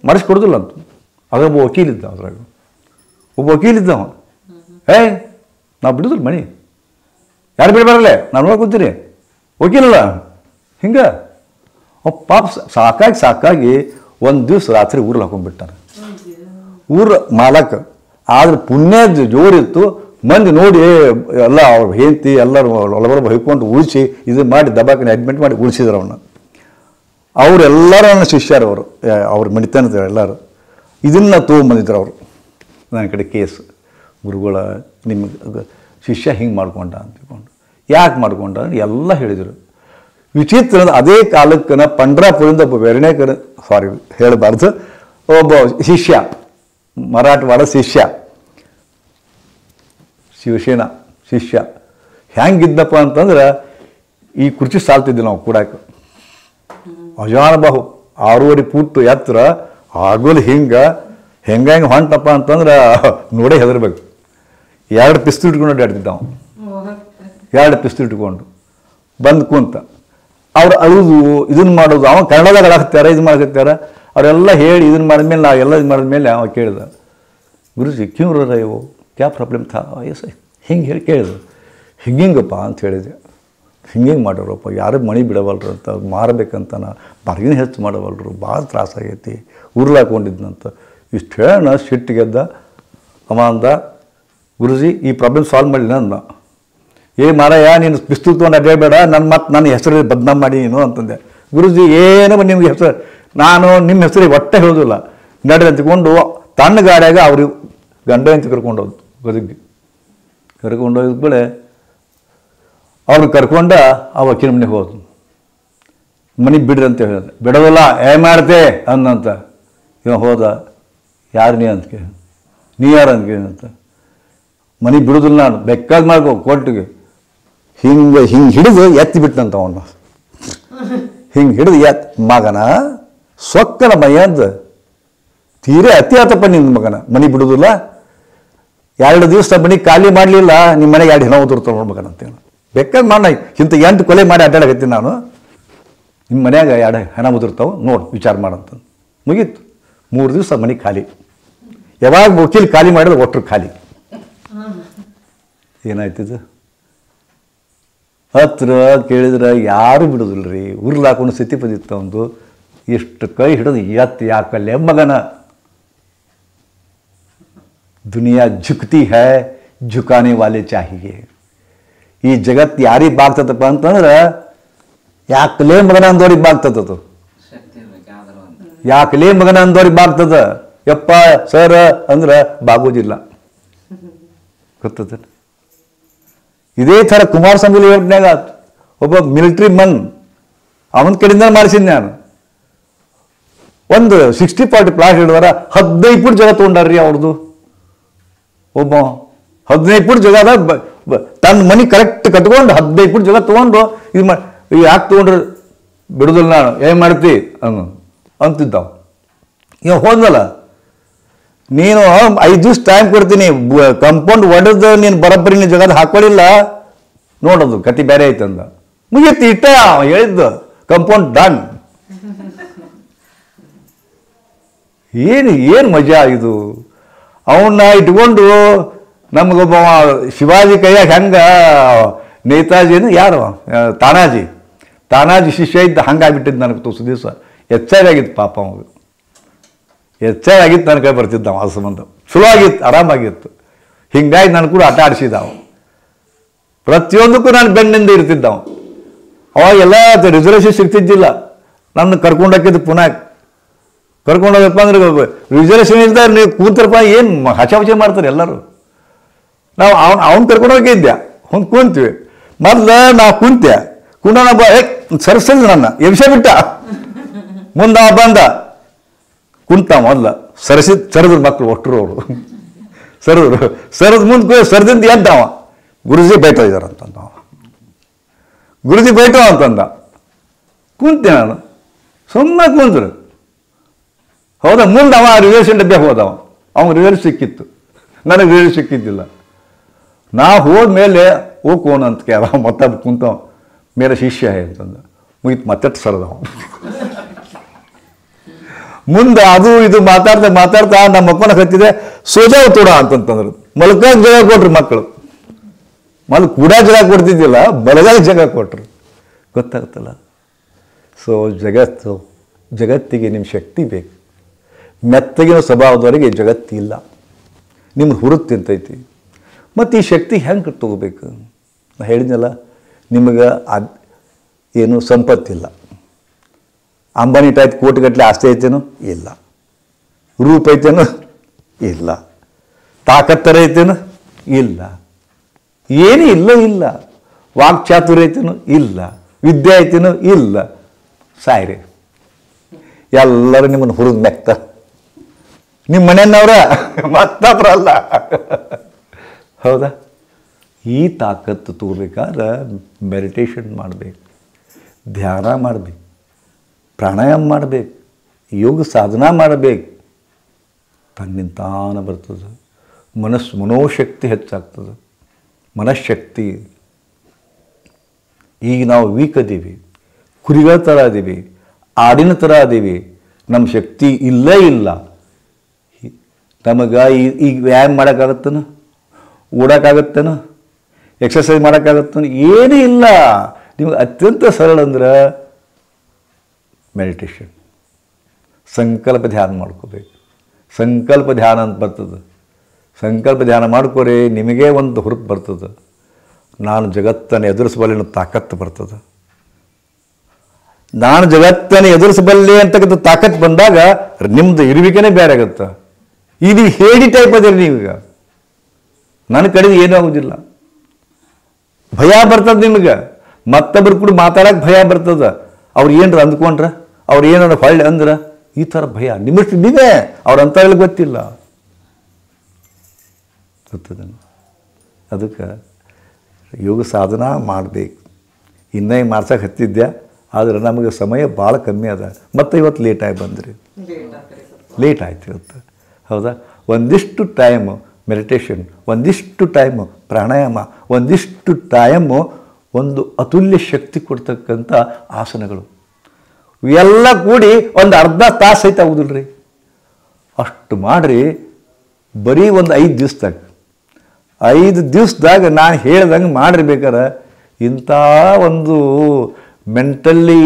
ಮಾಡಿಸ್ಕೊಡೋದಿಲ್ಲ ಅಂತ. ಆಗ ಒಬ್ಬ ವಕೀಲಿದ್ದ, ಅದ್ರಾಗ ಒಬ್ಬ ವಕೀಲಿದ್ದವ. ನಾವು ಬಿಡೋದಿಲ್ಲ ಮನೆ, ಯಾರು ಬಿಡಬಾರಲ್ಲೇ, ನಾನು ನೋಡ್ಕೊತೀನಿ, ವಕೀಲಲ್ಲ ಹಿಂಗೆ. ಪಾಪ ಸಾಕಾಗಿ ಒಂದು ದಿವಸ ರಾತ್ರಿ ಊರಲ್ಲಿ ಹಾಕೊಂಡ್ಬಿಟ್ಟಾರೆ. ಊರ ಮಾಲಕ ಆದ್ರೆ ಪುಣ್ಯದ ಜೋರಿತ್ತು. ಮಂದಿ ನೋಡಿ ಎಲ್ಲ ಅವ್ರ ಹೆಂಡತಿ ಎಲ್ಲರೂ ಒಳಬರ ಹೊಯ್ಕೊಂಡು ಉಳಿಸಿ ಇದು ಮಾಡಿ ದಬಾಕನೆ ಅಡ್ಮಿಟ್ ಮಾಡಿ ಉಳಿಸಿದ್ರು ಅವನ್ನ. ಅವರೆಲ್ಲರೂ ನನ್ನ ಶಿಷ್ಯರು, ಅವ್ರ ಮಣಿತಾನದ ಎಲ್ಲರೂ ಇದನ್ನು ತೊಗೊಂಬಂದಿದ್ರು ಅವರು ನನ್ನ ಕಡೆ ಕೇಸ್. ಗುರುಗಳ ನಿಮಗೆ ಶಿಷ್ಯ ಹಿಂಗೆ ಮಾಡ್ಕೊಂಡ ಅಂದ್ಕೊಂಡು, ಯಾಕೆ ಮಾಡ್ಕೊಂಡ ಎಲ್ಲ ಹೇಳಿದರು. ವಿಚಿತ್ರ ಅದೇ ಕಾಲಕ್ಕೆ ಪಂಡ್ರಾಪುರದಿಂದ ಒಬ್ಬ ವೆರಣೇಕರ್, ಸಾರಿ ಹೇಳಬಾರ್ದು, ಒಬ್ಬ ಶಿಷ್ಯ, ಮರಾಠವಾಡ ಶಿಷ್ಯ, ಶಿವಸೇನಾ ಶಿಷ್ಯ, ಹೆಂಗಿದ್ದಪ್ಪ ಅಂತಂದ್ರೆ ಈ ಕುರ್ಚಿ ಸಾಲ್ತಿದ್ವಿ ನಾವು ಕೂಡಕ್ಕೆ. ಅಜಾನಬಾಹು 6.5 ಫೂಟ್ ಎತ್ತರ, ಆಗೋಲು ಹೆಂಗೆ ಹೊಂಟಪ್ಪ ಅಂತಂದ್ರೆ ನೋಡೇ ಹೆದರ್ಬೇಕು. 2 ಪಿಸ್ತೂಲ್ ಇಟ್ಕೊಂಡು ಅಡ್ಡಾಡ್ತಿದ್ದ ನಾವು, 2 ಪಿಸ್ತೂಲ್ ಇಟ್ಕೊಂಡು ಬಂದು ಕುಂತ. ಅವ್ರು ಅಳುದು ಇದನ್ನು ಮಾಡೋದು, ಅವ ಕನ್ನಡದಾಗ ಅಳಾಕ್ತಾರ, ಇದು ಮಾಡಕತ್ತಾರ. ಅವರೆಲ್ಲ ಹೇಳಿ ಇದನ್ನು ಮಾಡಿದ್ಮೇಲೆ ನಾವೆಲ್ಲ ಇದು ಮಾಡಿದ್ಮೇಲೆ ಅವ ಕೇಳಿದ, ಗುರುಜಿ ಕ್ಯೂ ರೋ ರಹೆ ಹೋ, ಕ್ಯಾ ಪ್ರಾಬ್ಲಮ್ ಥಾ? ಎಸ್ ಹಿಂಗೆ ಹೇಳಿ ಕೇಳಿದ್ರು. ಹಿಂಗಪ್ಪ ಅಂತ ಹೇಳಿದೆ. ಹಿಂಗೆ ಮಾಡೋರಪ್ಪ, ಯಾರು ಮಣಿ ಬಿಡವಲ್ರು ಅಂತ, ಮಾರಬೇಕಂತನ ಬರ್ಗಿನ ಹೆಚ್ಚು ಮಾಡವಲ್ರು, ಭಾಳ ತ್ರಾಸಾಗೈತಿ, ಉರ್ಲಾಕೊಂಡಿದ್ನಂತ. ಇಷ್ಟು ಹೇಳೋಣ ಸಿಟ್ಟಿಗೆದ್ದ. ಅವ ಅಂದ, ಗುರುಜಿ ಈ ಪ್ರಾಬ್ಲಮ್ ಸಾಲ್ವ್ ಮಾಡಲಿ ಅಂದ. ಮಾರಾಯ ನೀನು ಪಿಸ್ತೂಲ್ ತೊಗೊಂಡು ಅಡ್ಡಾಡಬೇಡ, ನನ್ನ ಹೆಸರು ಬದನಾಮ್ ಮಾಡಿ ನೀನು ಅಂತಂದೆ. ಗುರುಜಿ ಏನೋ ನಿಮ್ಗೆ ಹೆಸರು, ನಾನು ನಿಮ್ಮ ಹೆಸರಿಗೆ ಒಟ್ಟೆ ಹೇಳೋದಿಲ್ಲ, ನಡ್ರಿ ಅಂತ್ಕೊಂಡು ತನ್ನ ಗಾಡಿಯಾಗ ಅವ್ರಿಗೆ ಗಂಡ ಅಂತ ಕರ್ಕೊಂಡೋದು. ಗದಗಿಗೆ ಕರ್ಕೊಂಡೋಗಿದ ಬೆಳೆ ಅವ್ರು ಕರ್ಕೊಂಡ ಆ ವಕೀಲ ಮನೆಗೆ ಹೋದ್ರು. ಮನೆಗೆ ಬಿಡ್ರಿ ಅಂತ ಹೇಳಿದೆ. ಬಿಡೋದಿಲ್ಲ, ಮಾಡ್ತೆ ಅಂದಂತ. ಇವ ಹೋದ, ಯಾರು ನೀ ಅಂತ ಕೇಳಿ, ನೀ ಯಾರು ಅಂತ ಕೇಳಿದಂತ. ಮನೆಗೆ ಬಿಡೋದಿಲ್ಲ ನಾನು, ಬೇಕಾದ ಮಾಡ್ಕೋ ಕೋರ್ಟಿಗೆ. ಹಿಂಗೆ ಹಿಡಿದು ಎತ್ತಿ ಬಿಟ್ಟಂತ ಅವನು. ಹಿಂಗೆ ಹಿಡಿದು ಮಗನ ಸೊಕ್ಕನ ಮೈಯಂದು ತೀರೇ ಅತಿ ಆತಪ್ಪ ನಿನ್ನ ಮಗನ. ಮನೆ ಬಿಡೋದಿಲ್ಲ, 2 ದಿವಸ ಮನೆ ಖಾಲಿ ಮಾಡಲಿಲ್ಲ, ನಿಮ್ಮ ಮನೆಗೆ 2 ಹೆಣ ಓದಿರ್ತಾವೆ ನೋಡ್ಬೇಕನ ಅಂತೇಳಿ. ಬೇಕಾದ್ರೆ ಮಾಡ ಇಂಥ 8 ಕೊಲೆ ಮಾಡಿ ಅಡ್ಡಾಡಕತ್ತೀನಿ ನಾನು, ನಿಮ್ಮ ಮನ್ಯಾಗ 2 ಹೆಣ ಓದಿರ್ತಾವೆ ನೋಡು, ವಿಚಾರ ಮಾಡಂತ. ಮುಗೀತು. 3 ದಿವಸ ಮನೆ ಖಾಲಿ. ಯಾವಾಗ ವಕೀಲ್ ಖಾಲಿ ಮಾಡಿದ್ರೆ ಒಟ್ಟರು ಖಾಲಿ. ಏನಾಯ್ತಿದ್ದು? ಹತ್ರ ಕೇಳಿದ್ರೆ ಯಾರು ಬಿಡೋದಿಲ್ಲ ರೀ, ಉರ್ಲಾಕೊಂಡು ಸ್ಥಿತಿ ಬಂದಿತ್ತು ಒಂದು. ಎಷ್ಟು ಕೈ ಹಿಡಿದು ಯಾಕಲ್ಲೇ ಮಗನ. ದುನಿಯಾ ಝುಕ್ತಿ ಹೈ, ಝುಕಾನೆ ವಾಲೆ ಚಾಹಿಯೇ. ಈ ಜಗತ್ತು ಯಾರಿಗೆ ಬಾಗ್ತದಪ್ಪ ಅಂತಂದ್ರೆ ಯಾಕಲೇ ಮಗನ ಅಂದವ್ರಿಗೆ ಬಾಗ್ತದದು. ಯಾಕಲೇ ಮಗನ ಅಂದವ್ರಿಗೆ ಬಾಗ್ತದ. ಯಪ್ಪ ಸರ್ ಅಂದ್ರೆ ಬಾಗೋದಿಲ್ಲ. ಗೊತ್ತದ. ಇದೇ ಥರ ಕುಮಾರಸ್ವಾಮಿ ಯೋಜನೆಯಾಗ ಒಬ್ಬ ಮಿಲಿಟ್ರಿ ಮನ್, ಅವನ ಕಡೆಯಿಂದ ಮಾಡಿಸಿದ್ ನಾನು. ಒಂದು 60-40 ಪ್ಲಾಟ್ ಹಿಡಿದಾರ, 15 ಫುಟ್ ಜಾಗ ತೊಗೊಂಡಾರ್ರಿ ಅವ್ರದ್ದು. ಒಬ್ಬ 15 ಫುಟ್ ಜಾಗದ ತನ್ನ ಮನೆ ಕರೆಕ್ಟ್ ಕಟ್ಕೊಂಡು 15 ಫುಟ್ ಜಾಗ ತೊಗೊಂಡು ಇದು ಮಾಡಿ, ಯಾಕೆ ತೊಗೊಂಡ್ರೆ ಬಿಡೋದಿಲ್ಲ ನಾನು, ಏನು ಮಾಡ್ತಿ ಅಂತಿದ್ದಾವ. ಇವ ಹೋದ್ನಲ್ಲ, ನೀನು 5 ದಿವಸ ಟೈಮ್ ಕೊಡ್ತೀನಿ, ಕಂಪೌಂಡ್ ಒಡೆದು ನೀನು ಬರೋಬ್ಬರಿ ನೀನು ಜಗದ ಹಾಕೊಳ್ಳಿಲ್ಲ ನೋಡೋದು ಕತಿ ಬೇರೆ ಐತಂದ. ಮುಗಿಯುತ್ತೆ ಇಟ್ಟ ಹೇಳಿದ್ದು, ಕಂಪೌಂಡ್ ಡನ್. ಏನು ಮಜಾ ಇದು. ಅವನ್ನ ಇಟ್ಕೊಂಡು ನಮಗೊಬ್ಬ ಶಿವಾಜಿ ಕೈಯಾಗ ಹೆಂಗ ನೇತಾಜಿನ ಯಾರು ತಾನಾಜಿ ಶಿಷ್ಯ ಇದ್ದ ಹಂಗಾಗ್ಬಿಟ್ಟಿದ್ದು ನನಗೆ ತುಸು ದಿವಸ. ಎಚ್ಚರಾಗಿತ್ತು ಪಾಪ ಅವಾಗ, ಎಚ್ಚರಾಗಿತ್ತು ನನ್ನ ಕೈ ಬರ್ತಿದ್ದ ಆ ಸಂಬಂಧ. ಚಲೋ ಆಗಿತ್ತು, ಆರಾಮಾಗಿತ್ತು. ಹಿಂಗಾಗಿ ನಾನು ಕೂಡ ಆಟ ಆಡಿಸಿದ ಅವ. ಪ್ರತಿಯೊಂದಕ್ಕೂ ನಾನು ಬೆನ್ನಿಂದ ಇರ್ತಿದ್ದವ. ಅವಾಗೆಲ್ಲ ರಿಸರ್ವೇಷನ್ ಸಿಗ್ತಿದ್ದಿಲ್ಲ. ನನ್ನ ಕರ್ಕೊಂಡು ಹಾಕಿದ್ದು ಪುನಃ ಕರ್ಕೊಂಡೋಗಪ್ಪ ಅಂದ್ರೆ ರಿಸರ್ವೇಷನ್ ಇಲ್ದ ನೀವು ಕೂತ್ರಪ್ಪ ಏನು ಹಚ ಮಾಡ್ತಾರೆ ಎಲ್ಲರೂ. ನಾವು ಅವ್ನು ಕರ್ಕೊಂಡು ಹೋಗಿದ್ದೆ, ಕುಂತೀವಿ. ಮೊದ್ಲು ನಾವು ಕುಂತೆ ಕುಂಡ ಸರಿಸಿದ್ ನನ್ನ ಎಬ್ಸ ಬಿಟ್ಟ. ಮುಂದೆ ಬಂದ ಕುಂತ ಮೊದ್ಲ ಸರಿದ್ರು ಮಕ್ಕಳು ಒಟ್ಟರು ಅವರು ಸರಿದ್ ಮುಂದೆ ಸರಿದಿಂದ ಎದ್ದವ. ಗುರುಜಿ ಬೈಟೋ ಇದ್ದಾರಂತಂದ. ಗುರುಜಿ ಬೈಟೋ ಅಂತಂದ. ಕುಂತೆ ನಾನು ಸುಮ್ಮನೆ ಕುಂತ್ರು. ಹೌದಾ, ಮುಂದೆ ಅವ ರಿಸರ್ವೇಷನ್ ಡಬ್ಬೆ ಹೋದವ. ಅವ್ನು ರಿಸರ್ವ್ ಸಿಕ್ಕಿತ್ತು, ನನಗೆ ರಿಸರ್ವ್ ಸಿಕ್ಕಿದ್ದಿಲ್ಲ. ನಾ ಹೋದ್ಮೇಲೆ ಹೋಗೋಣ ಅಂತ ಕೇಳ ಮತ್ತೊಬ್ಬ ಕುಂತವ ಮೇಲೆ ಶಿಷ್ಯ ಅಂತಂದ. ಮುಗಿತು ಮತ್ತೆ ಸರದವ. ಮುಂದೆ ಅದು ಇದು ಮಾತಾಡ್ತಾ ನಮ್ಮ ಮಕ್ಕಳ ಹತ್ತಿದೆ ಸೋಜಾವ್ ತೋಡ ಅಂತಂತಂದ್ರು. ಮಲ್ಕಾಗ ಜಾಗ ಕೊಟ್ರು ಮಕ್ಕಳು. ಕೂಡ ಜಾಗ ಕೊಡ್ತಿದ್ದಿಲ್ಲ, ಬಲಗಾಗ ಜಾಗ ಕೊಟ್ರು. ಗೊತ್ತಾಗುತ್ತಲ್ಲ. ಸೊ ಜಗತ್ತಿಗೆ ನಿಮ್ಮ ಶಕ್ತಿ ಬೇಕು. ಮೆತ್ತಗಿನ ಸ್ವಭಾವದವರೆಗೆ ಜಗತ್ತಿಲ್ಲ. ನಿಮ್ಗೆ ಹುರುತ್ ತಿಂತೈತಿ. ಮತ್ತು ಈ ಶಕ್ತಿ ಹೆಂಗೆ ತೊಗೋಬೇಕು? ನಾನು ಹೇಳಿದ್ನಲ್ಲ, ನಿಮಗೆ ಏನು ಸಂಪತ್ತಿಲ್ಲ, ಅಂಬಾನಿ ಟೈಪ್ ಕೋಟಿಗಟ್ಟಲೆ ಆಸ್ತಿ ಐತೇನೋ ಇಲ್ಲ, ರೂಪ ಐತೇನೋ ಇಲ್ಲ, ತಾಕತ್ತರ ಐತೇನೋ ಇಲ್ಲ, ಏನೂ ಇಲ್ಲ, ವಾಕ್ಚಾತುರ್ಯ ಐತೇನೋ ಇಲ್ಲ, ವಿದ್ಯೆ ಐತೇನೋ ಇಲ್ಲ, ಸಾಯ್ರಿ. ಎಲ್ಲರೂ ನಿಮ್ಮನ್ನು ಹುರಿದು ಮೆಕ್ತ, ನಿಮ್ಮ ಮನೆಯವ್ರ ಮತ್ತೊಬ್ಬರಲ್ಲ. ಹೌದಾ? ಈ ತಾಕತ್ತು ತಗೋಬೇಕಾದ್ರೆ ಮೆಡಿಟೇಷನ್ ಮಾಡಬೇಕು, ಧ್ಯಾನ ಮಾಡಬೇಕು, ಪ್ರಾಣಾಯಾಮ ಮಾಡಬೇಕು, ಯೋಗ ಸಾಧನ ಮಾಡಬೇಕು. ತನ್ನಿಂತಾನ ಬರ್ತದೆ. ಮನೋಶಕ್ತಿ ಹೆಚ್ಚಾಗ್ತದೆ, ಮನಃಶಕ್ತಿ. ಈಗ ನಾವು ವೀಕ್ ಅದೀವಿ, ಕುರಿಗಳ ಥರ ಅದೀವಿ, ಆಡಿನ ಥರ ಅದೀವಿ, ನಮ್ಮ ಶಕ್ತಿ ಇಲ್ಲೇ ಇಲ್ಲ. ನಮಗೆ ಈಗ ವ್ಯಾಯಾಮ ಮಾಡೋಕ್ಕಾಗತ್ತನ? ಓಡೋಕ್ಕಾಗತ್ತನ? ಎಕ್ಸಸೈಸ್ ಮಾಡೋಕ್ಕಾಗತ್ತನ? ಏನೂ ಇಲ್ಲ. ನಿಮಗೆ ಅತ್ಯಂತ ಸರಳ ಅಂದ್ರೆ ಮೆಡಿಟೇಷನ್, ಸಂಕಲ್ಪ ಧ್ಯಾನ ಮಾಡ್ಕೋಬೇಕು. ಸಂಕಲ್ಪ ಧ್ಯಾನ ಅಂತ ಬರ್ತದೆ. ಸಂಕಲ್ಪ ಧ್ಯಾನ ಮಾಡ್ಕೊರಿ, ನಿಮಗೇ ಒಂದು ಹುರುಪು ಬರ್ತದೆ. ನಾನು ಜಗತ್ತನ್ನು ಎದುರಿಸಬಲ್ಲೆ ಅನ್ನೋ ತಾಕತ್ತು ಬರ್ತದೆ. ನಾನು ಜಗತ್ತನ್ನು ಎದುರಿಸಬಲ್ಲೆ ಅಂತಕ್ಕಂಥ ತಾಕತ್ತು ಬಂದಾಗ ನಿಮ್ಮದು ಇರುವಿಕೆನೇ ಬೇರೆ ಆಗುತ್ತೆ. ಈಗ ನೀವು ಹೇಳಿ ಟೈಪ್ ಅದಿರಿ. ನೀವೀಗ ನನ್ನ ಕಡೆದು ಏನೂ ಆಗೋದಿಲ್ಲ, ಭಯ ಬರ್ತದೆ ನಿಮಗೆ. ಮತ್ತೊಬ್ಬರು ಕೂಡ ಮಾತಾಡೋಕೆ ಭಯ ಬರ್ತದೆ. ಅವ್ರು ಏನರ ಅಂದ್ಕೊಂಡ್ರೆ, ಅವ್ರು ಏನಾರ ಹೊಳ್ಳಿ ಅಂದ್ರೆ ಈ ಥರ ಭಯ ನಿಮ್ಮಷ್ಟು ನೀವೇ, ಅವ್ರ ಅಂಥವ್ರಿಗೆ ಗೊತ್ತಿಲ್ಲ. ಗೊತ್ತದ? ಅದಕ್ಕೆ ಯೋಗ ಸಾಧನ ಮಾಡಬೇಕು. ಇನ್ನೇ ಮಾಡ್ಸಕ್ಕೆ ಹತ್ತಿದ್ದೆ, ಆದರೆ ನಮಗೆ ಸಮಯ ಭಾಳ ಕಮ್ಮಿ ಅದ. ಮತ್ತು ಇವತ್ತು ಲೇಟಾಗಿ ಬಂದ್ರಿ, ಲೇಟ್ ಆಯ್ತು ಇವತ್ತು. ಹೌದಾ? ಒಂದಿಷ್ಟು ಟೈಮು ಮೆಡಿಟೇಷನ್, ಒಂದಿಷ್ಟು ಟೈಮು ಪ್ರಾಣಾಯಾಮ, ಒಂದಿಷ್ಟು ಟೈಮು ಒಂದು ಅತುಲ್ಯ ಶಕ್ತಿ ಕೊಡ್ತಕ್ಕಂಥ ಆಸನಗಳು ಎಲ್ಲ ಕೂಡಿ ಒಂದು ಅರ್ಧ ತಾಸು ಸಹಿತ ಆಗೋದಿಲ್ಲ ರೀ. ಅಷ್ಟು ಮಾಡಿರಿ. ಬರೀ ಒಂದು 5 ದಿವಸದಾಗ, 5 ದಿವಸದಾಗ ನಾನು ಹೇಳ್ದಂಗೆ ಮಾಡಿರ್ಬೇಕಾರೆ ಇಂಥ ಒಂದು ಮೆಂಟಲಿ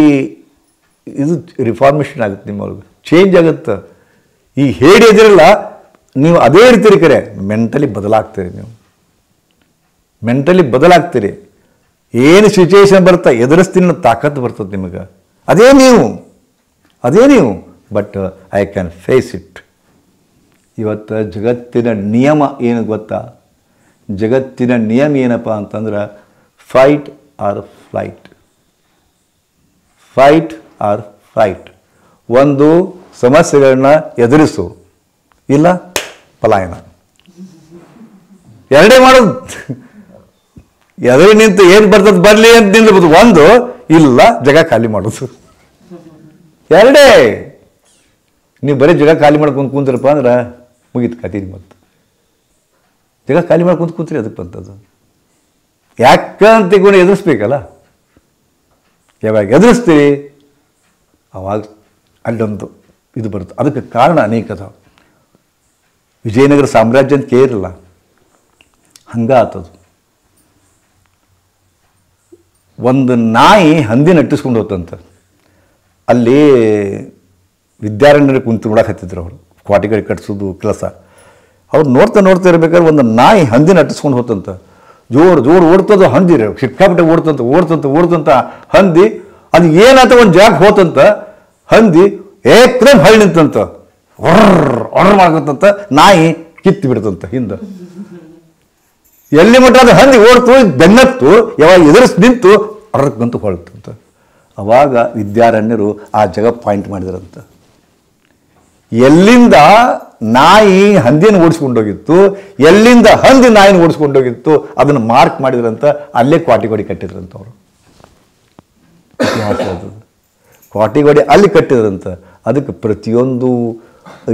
ಇದು ರಿಫಾರ್ಮೇಷನ್ ಆಗುತ್ತೆ, ನಿಮ್ಮವ್ರಿಗೆ ಚೇಂಜ್ ಆಗುತ್ತೆ. ಈಗ ಹೇಳಿದಿರಲ್ಲ ನೀವು ಅದೇ ಇರ್ತೀರಿ, ಕರೆ ಮೆಂಟಲಿ ಬದಲಾಗ್ತೀರಿ. ನೀವು ಮೆಂಟಲಿ ಬದಲಾಗ್ತೀರಿ. ಏನು ಸಿಚುವೇಶನ್ ಬರ್ತಾ ಎದುರಿಸ್ತೀನಿ ತಾಕತ್ತು ಬರ್ತದೆ ನಿಮಗೆ. ಅದೇ ನೀವು. But I can face it. ಇವತ್ತು ಜಗತ್ತಿನ ನಿಯಮ ಏನು ಗೊತ್ತಾ? ಜಗತ್ತಿನ ನಿಯಮ ಏನಪ್ಪ ಅಂತಂದ್ರೆ fight or flight. Fight or flight. ಒಂದು ಸಮಸ್ಯೆಗಳನ್ನ ಎದುರಿಸು, ಇಲ್ಲ ಪಲಾಯನ. ಎರಡೇ ಮಾಡೋದು. ಎದುರು ನಿಂತು ಏನು ಬರ್ತದೆ ಬರಲಿ ಅಂತ ನಿಂದಿರ್ಬೋದು. ಒಂದು, ಇಲ್ಲ ಜಾಗ ಖಾಲಿ ಮಾಡೋದು. ಎರಡೇ. ನೀವು ಬರೀ ಜಾಗ ಖಾಲಿ ಮಾಡ್ಕೊಂಡು ಕೂತ್ರಪ್ಪ ಅಂದ್ರೆ ಮುಗೀತು ಕತೀನಿ. ಮತ್ತು ಜಾಗ ಖಾಲಿ ಮಾಡ್ಕೊಂಡು ಕೂತ್ರಿ ಅದಕ್ಕೆ ಬಂತದ್ದು. ಯಾಕಂತ ತಿಳ್ಕೊಂಡು ಎದುರಿಸ್ಬೇಕಲ್ಲ. ಯಾವಾಗ ಎದುರಿಸ್ತೀರಿ ಅವಾಗ ಅಲ್ಲೊಂದು ಇದು ಬರುತ್ತೆ. ಅದಕ್ಕೆ ಕಾರಣ ಅನೇಕ ಅದಾವ. ವಿಜಯನಗರ ಸಾಮ್ರಾಜ್ಯ ಅಂತ ಕೇಳಿರಲ್ಲ, ಹಂಗೆ ಆತದು. ಒಂದು ನಾಯಿ ಹಂದಿನ ಅಟ್ಟಿಸ್ಕೊಂಡು ಹೋತಂತ. ಅಲ್ಲಿ ವಿದ್ಯಾರಣ್ಯರು ಕುಂತು ನೋಡಕ್ಕೆ ಹತ್ತಿದ್ರು. ಅವರು ಕ್ವಾಟಿಗಳು ಕಟ್ಟಿಸೋದು ಕೆಲಸ. ಅವ್ರು ನೋಡ್ತಾ ಇರ್ಬೇಕಾದ್ರೆ ಒಂದು ನಾಯಿ ಹಂದಿನ ಅಟ್ಟಿಸ್ಕೊಂಡು ಹೋತಂತ. ಜೋರು ಓಡ್ತದ ಹಂದಿ, ಸಿಕ್ಕಾಪಟ್ಟೆ ಓಡ್ತಂತ ಹಂದಿ. ಅದು ಏನಾತ ಒಂದು ಜಾಗ ಹೋತಂತ. ಹಂದಿ ಏಕ್ದಮ್ ಹಳ್ಳಿ ನಿಂತಂತ, ಒರ್ರ ಮಾಡಕತ್ತಂತ. ನಾಯಿ ಕಿತ್ತು ಬಿಡ್ತಂತ ಹಿಂದೆ. ಎಲ್ಲಿ ಮಟ್ಟ ಅದು ಹಂದಿ ಓಡ್ತು, ಬೆನ್ನತ್ತು, ಯಾವಾಗ ಎದುರಿಸಿ ನಿಂತು ಹೊರಗಂತೂ ಹೊಳ್ತಂತ. ಅವಾಗ ವಿದ್ಯಾರಣ್ಯರು ಆ ಜಾಗ ಪಾಯಿಂಟ್ ಮಾಡಿದ್ರಂತ. ಎಲ್ಲಿಂದ ನಾಯಿ ಹಂದಿನ ಓಡಿಸ್ಕೊಂಡೋಗಿತ್ತು, ಎಲ್ಲಿಂದ ಹಂದಿ ನಾಯಿನ ಓಡಿಸ್ಕೊಂಡೋಗಿತ್ತು ಅದನ್ನು ಮಾರ್ಕ್ ಮಾಡಿದ್ರಂತ. ಅಲ್ಲೇ ಕ್ವಾಟಿಗೋಡಿ ಕಟ್ಟಿದ್ರಂತ ಅವರು. ಇತಿಹಾಸ ಅದು. ಕ್ವಾಟಿಗೋಡಿ ಅಲ್ಲಿ ಕಟ್ಟಿದ್ರಂತ. ಅದಕ್ಕೆ ಪ್ರತಿಯೊಂದು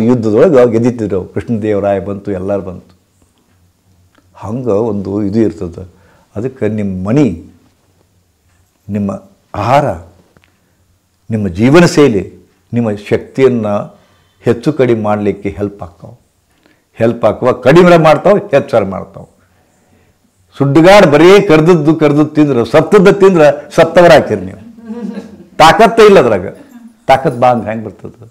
ಯುದ್ಧದೊಳಗೆ ಗೆದ್ದಿದ್ರು. ಕೃಷ್ಣದೇವರಾಯ ಬಂತು, ಎಲ್ಲರೂ ಬಂತು. ಹಂಗೆ ಒಂದು ಇದು ಇರ್ತದೆ. ಅದಕ್ಕೆ ನಿಮ್ಮ ಮನೆ, ನಿಮ್ಮ ಆಹಾರ, ನಿಮ್ಮ ಜೀವನ ಶೈಲಿ ನಿಮ್ಮ ಶಕ್ತಿಯನ್ನು ಹೆಚ್ಚು ಕಡಿಮೆ ಮಾಡಲಿಕ್ಕೆ ಹೆಲ್ಪ್ ಆಗ್ತಾವೆ. ಕಡಿಮೆ ಮಾಡ್ತಾವೆ, ಹೆಚ್ಚಾರು ಮಾಡ್ತಾವೆ. ಸುಡ್ಡುಗಾಡು ಬರೀ ಕರ್ದದ್ದು ತಿಂದ್ರೆ, ಸತ್ತದ್ದು ತಿಂದ್ರೆ ಸತ್ತವರ ಹಾಕಿರಿ ನೀವು. ತಾಕತ್ತೇ ಇಲ್ಲ ಅದ್ರಾಗ. ತಾಕತ್ ಬಾಂಗ್ ಹೆಂಗೆ ಬರ್ತದೆ?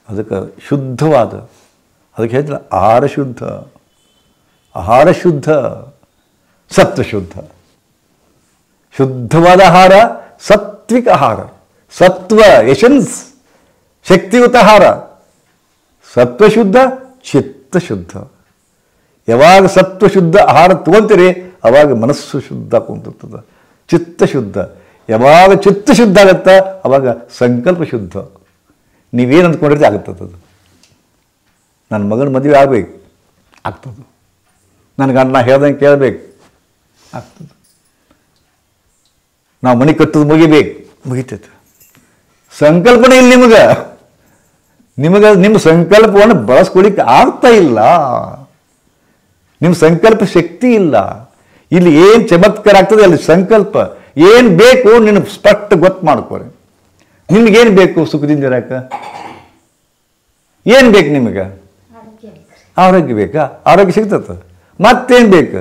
ಅದಕ್ಕೆ ಶುದ್ಧವಾದ, ಅದಕ್ಕೆ ಹೇಳಿದ್ರೆ ಆಹಾರ ಶುದ್ಧ, ಆಹಾರ ಶುದ್ಧ, ಸತ್ವ ಶುದ್ಧ. ಶುದ್ಧವಾದ ಆಹಾರ ಸಾತ್ವಿಕ ಆಹಾರ, ಸತ್ವ ಎಸೆನ್ಸ್, ಶಕ್ತಿಯುತ ಆಹಾರ. ಸತ್ವಶುದ್ಧ, ಚಿತ್ತಶುದ್ಧ. ಯಾವಾಗ ಸತ್ವಶುದ್ಧ ಆಹಾರ ತಗೊಂತೀರಿ ಅವಾಗ ಮನಸ್ಸು ಶುದ್ಧ ಕುಂತಿರ್ತದೆ. ಚಿತ್ತಶುದ್ಧ, ಯಾವಾಗ ಚಿತ್ತಶುದ್ಧ ಆಗತ್ತ ಅವಾಗ ಸಂಕಲ್ಪ ಶುದ್ಧ. ನೀವೇನು ಅಂದ್ಕೊಂಡಿರ್ತೀವಿ ಆಗುತ್ತದು. ನನ್ನ ಮಗನ ಮದುವೆ ಆಗಬೇಕು, ಆಗ್ತದೆ. ನನಗೆ ಅಣ್ಣ ಹೇಳ್ದಂಗೆ ಕೇಳಬೇಕು, ಆಗ್ತದೆ. ನಾವು ಮನೆ ಕಟ್ಟೋದು ಮುಗಿಬೇಕು, ಮುಗಿತೈತೆ. ಸಂಕಲ್ಪನೆ ಇಲ್ಲ ನಿಮಗೆ ನಿಮ್ಮ ಸಂಕಲ್ಪವನ್ನು ಬಳಸ್ಕೊಳ್ಳಿಕ್ಕೆ ಆಗ್ತಾ ಇಲ್ಲ. ನಿಮ್ಮ ಸಂಕಲ್ಪ ಶಕ್ತಿ ಇಲ್ಲ. ಇಲ್ಲಿ ಏನು ಚಮತ್ಕಾರ ಆಗ್ತದೆ ಅಲ್ಲಿ ಸಂಕಲ್ಪ. ಏನು ಬೇಕು ನಿನ್ನ ಸ್ಪಷ್ಟ ಗೊತ್ತು ಮಾಡ್ಕೊರಿ. ನಿಮ್ಗೇನು ಬೇಕು ಸುಖದಿಂದ ಇರಕ? ಏನು ಬೇಕು ನಿಮಗೆ? ಆರೋಗ್ಯ ಬೇಕಾ? ಆರೋಗ್ಯ ಸಿಗ್ತದ. ಮತ್ತೇನು ಬೇಕು?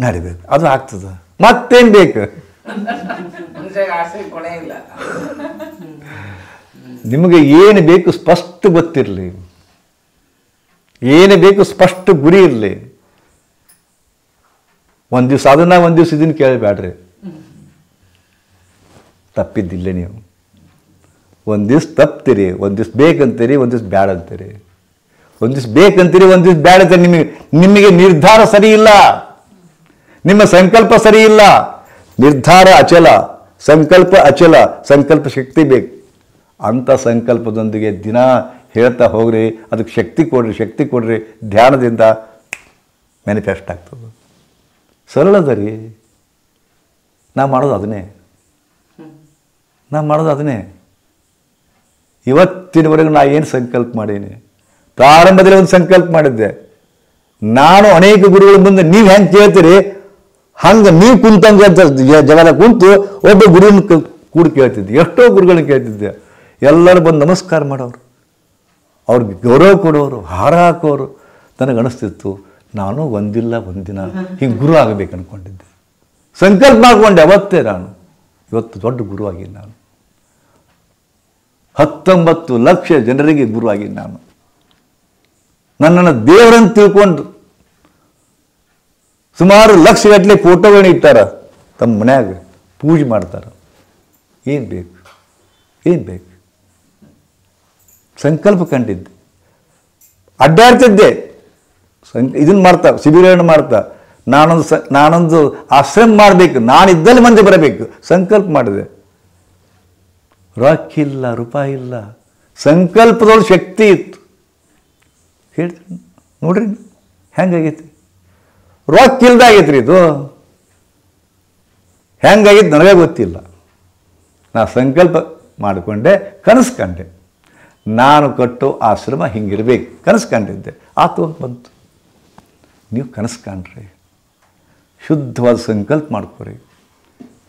ನಡಿಬೇಕು, ಅದು ಆಗ್ತದ. ಮತ್ತೇನು ಬೇಕು? ನಿಮಗೆ ಏನು ಬೇಕು ಸ್ಪಷ್ಟ ಗೊತ್ತಿರಲಿ, ಏನು ಬೇಕು ಸ್ಪಷ್ಟ ಗುರಿ ಇರಲಿ. ಒಂದು ದಿವಸ ಅದನ್ನ ಒಂದು ದಿವಸ ಇದನ್ನು ಕೇಳಬೇಡ್ರಿ, ತಪ್ಪಿದ್ದಿಲ್ಲ ನೀವು. ಒಂದು ದಿವ್ಸ ತಪ್ತೀರಿ, ಒಂದು ದಿವ್ಸ ಬೇಕಂತೀರಿ, ಒಂದು ದಿವ್ಸ ಬ್ಯಾಡ ಅಂತೀರಿ. ಒಂದು ದಿವ್ಸ ಬೇಕಂತೀರಿ, ಒಂದು ದಿವ್ಸ ಬ್ಯಾಡ ಅಂತೀರಿ. ನಿಮಗೆ ನಿರ್ಧಾರ ಸರಿ ಇಲ್ಲ, ನಿಮ್ಮ ಸಂಕಲ್ಪ ಸರಿ ಇಲ್ಲ. ನಿರ್ಧಾರ ಅಚಲ, ಸಂಕಲ್ಪ ಅಚಲ. ಸಂಕಲ್ಪ ಶಕ್ತಿ ಬೇಕು. ಅಂಥ ಸಂಕಲ್ಪದೊಂದಿಗೆ ದಿನ ಹೇಳ್ತಾ ಹೋಗ್ರಿ, ಅದಕ್ಕೆ ಶಕ್ತಿ ಕೊಡ್ರಿ, ಶಕ್ತಿ ಕೊಡ್ರಿ. ಧ್ಯಾನದಿಂದ ಮ್ಯಾನಿಫೆಸ್ಟ್ ಆಗ್ತದೆ. ಸರಳದ ರೀ. ನಾ ಮಾಡೋದು ಅದನ್ನೇ, ಇವತ್ತಿನವರೆಗೂ ನಾ ಏನು ಸಂಕಲ್ಪ ಮಾಡೀನಿ? ಪ್ರಾರಂಭದಲ್ಲಿ ಒಂದು ಸಂಕಲ್ಪ ಮಾಡಿದ್ದೆ. ನಾನು ಅನೇಕ ಗುರುಗಳ ಮುಂದೆ ನೀವು ಹೆಂಗೆ ಕೇಳ್ತೀರಿ ಹಂಗೆ ನೀವು ಕುಂತಂಗೆ ಜಗದ ಕುಂತು ಒಬ್ಬ ಗುರುವಿನ ಕೂಡ ಕೇಳ್ತಿದ್ದೆ. ಎಷ್ಟೋ ಗುರುಗಳನ್ನ ಕೇಳ್ತಿದ್ದೆ. ಎಲ್ಲರೂ ಬಂದು ನಮಸ್ಕಾರ ಮಾಡೋರು, ಅವ್ರಿಗೆ ಗೌರವ ಕೊಡೋರು, ಹಾರ ಹಾಕೋರು. ನನಗೆ ಅನಿಸ್ತಿತ್ತು ನಾನು ಒಂದಿಲ್ಲ ಒಂದಿನ ಹಿಂಗೆ ಗುರು ಆಗಬೇಕು ಅಂದ್ಕೊಂಡಿದ್ದೆ. ಸಂಕಲ್ಪ ಮಾಡಿಕೊಂಡೆ ಅವತ್ತೇ. ನಾನು ಇವತ್ತು ದೊಡ್ಡ ಗುರುವಾಗಿದ್ದೀನಿ. ನಾನು 19 ಲಕ್ಷ ಜನರಿಗೆ ಗುರುವಾಗಿದ್ದೀನಿ. ನಾನು ನನ್ನನ್ನು ದೇವರನ್ನು ತಿಳ್ಕೊಂಡು ಸುಮಾರು ಲಕ್ಷಗಟ್ಟಲೆ ಫೋಟೋಗಳನ್ನ ಇಟ್ಟಾರ ತಮ್ಮ ಮನ್ಯಾಗ, ಪೂಜೆ ಮಾಡ್ತಾರೆ. ಏನು ಬೇಕು? ಏನು ಬೇಕು? ಸಂಕಲ್ಪ ಕಂಡಿದ್ದೆ, ಅಡ್ಡಾಡ್ತಿದ್ದೆ. ಇದನ್ನು ಮಾಡ್ತಾ, ಶಿಬಿರವನ್ನು ಮಾಡ್ತಾ, ನಾನೊಂದು ಆಶ್ರಮ ಮಾಡಬೇಕು, ನಾನಿದ್ದಲ್ಲಿ ಮಂದಿ ಬರಬೇಕು ಸಂಕಲ್ಪ ಮಾಡಿದೆ. ರೊಕ್ಕ ಇಲ್ಲ, ರೂಪಾಯಿ ಇಲ್ಲ, ಸಂಕಲ್ಪದೊಳಗೆ ಶಕ್ತಿ ಇತ್ತು. ಹೇಳ್ತೀನಿ ನೋಡ್ರಿ ಹೆಂಗಾಗೈತಿ. ರೊಕ್ಕ ಇಲ್ದಾಗೈತ್ರಿ ಇದು. ಹೆಂಗಾಗಿತ್ತು ನನಗೆ ಗೊತ್ತಿಲ್ಲ. ನಾ ಸಂಕಲ್ಪ ಮಾಡಿಕೊಂಡೆ, ಕನಸು ಕಂಡೆ. ನಾನು ಕಟ್ಟೋ ಆಶ್ರಮ ಹಿಂಗಿರ್ಬೇಕು ಕನಸು ಕಂಡಿದ್ದೆ. ಆತು ಅಂತ ಬಂತು. ನೀವು ಕನಸು ಕಾಣ್ರಿ, ಶುದ್ಧವಾದ ಸಂಕಲ್ಪ ಮಾಡ್ಕೊರಿ,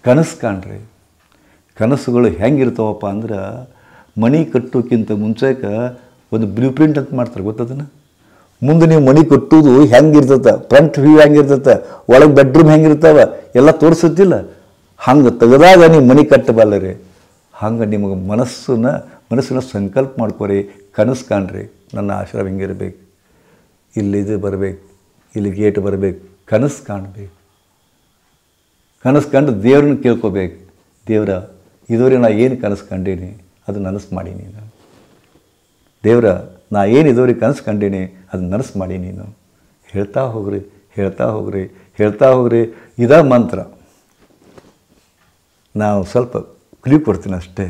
ಕನಸು ಕಾಣ್ರಿ. ಕನಸುಗಳು ಹೆಂಗಿರ್ತಾವಪ್ಪ ಅಂದ್ರೆ, ಮನೆ ಕಟ್ಟೋಕ್ಕಿಂತ ಮುಂಚೆಕ ಒಂದು ಬ್ಲೂ ಪ್ರಿಂಟ್ ಅಂತ ಮಾಡ್ತಾರೆ, ಗೊತ್ತದನ್ನು. ಮುಂದೆ ನೀವು ಮನೆ ಕಟ್ಟೋದು ಹೆಂಗಿರ್ತದೆ, ಫ್ರಂಟ್ ವ್ಯೂ ಹೆಂಗಿರ್ತದೆ, ಒಳಗೆ ಬೆಡ್ರೂಮ್ ಹೆಂಗಿರ್ತಾವೆ ಎಲ್ಲ ತೋರಿಸುತ್ತಿಲ್ಲ. ಹಂಗೆ ತೆಗೆದಾಗ ನೀವು ಮನೆ ಕಟ್ಟಬಲ್ಲರಿ. ಹಂಗೆ ನಿಮಗೆ ಮನಸ್ಸಿನ ಸಂಕಲ್ಪ ಮಾಡ್ಕೊರಿ, ಕನಸು ಕಾಣ್ರಿ. ನನ್ನ ಆಶ್ರಮ ಹಿಂಗಿರ್ಬೇಕು, ಇಲ್ಲಿದು ಬರಬೇಕು, ಇಲ್ಲಿ ಗೇಟ್ ಬರಬೇಕು. ಕನಸು ಕಾಣಬೇಕು. ಕನಸು ಕಂಡು ದೇವ್ರನ್ನ ಕೇಳ್ಕೋಬೇಕು. ದೇವ್ರ ಇದುವರೆಗೆ ನಾ ಏನು ಕನಸು ಕಂಡೀನಿ ಅದು ನನಸು ಮಾಡೀನಿ. ನಾನು ದೇವ್ರ ನಾ ಏನು ಇದುವರೆಗೆ ಕನಸು ಕಂಡೀನಿ ಅದು ನನಸು ಮಾಡಿ. ನೀನು ಹೇಳ್ತಾ ಹೋಗ್ರಿ, ಹೇಳ್ತಾ ಹೋಗ್ರಿ, ಹೇಳ್ತಾ ಹೋಗ್ರಿ. ಇದ ಮಂತ್ರ. ನಾವು ಸ್ವಲ್ಪ ಕ್ಲೂ ಕೊಡ್ತೀನಿ ಅಷ್ಟೇ.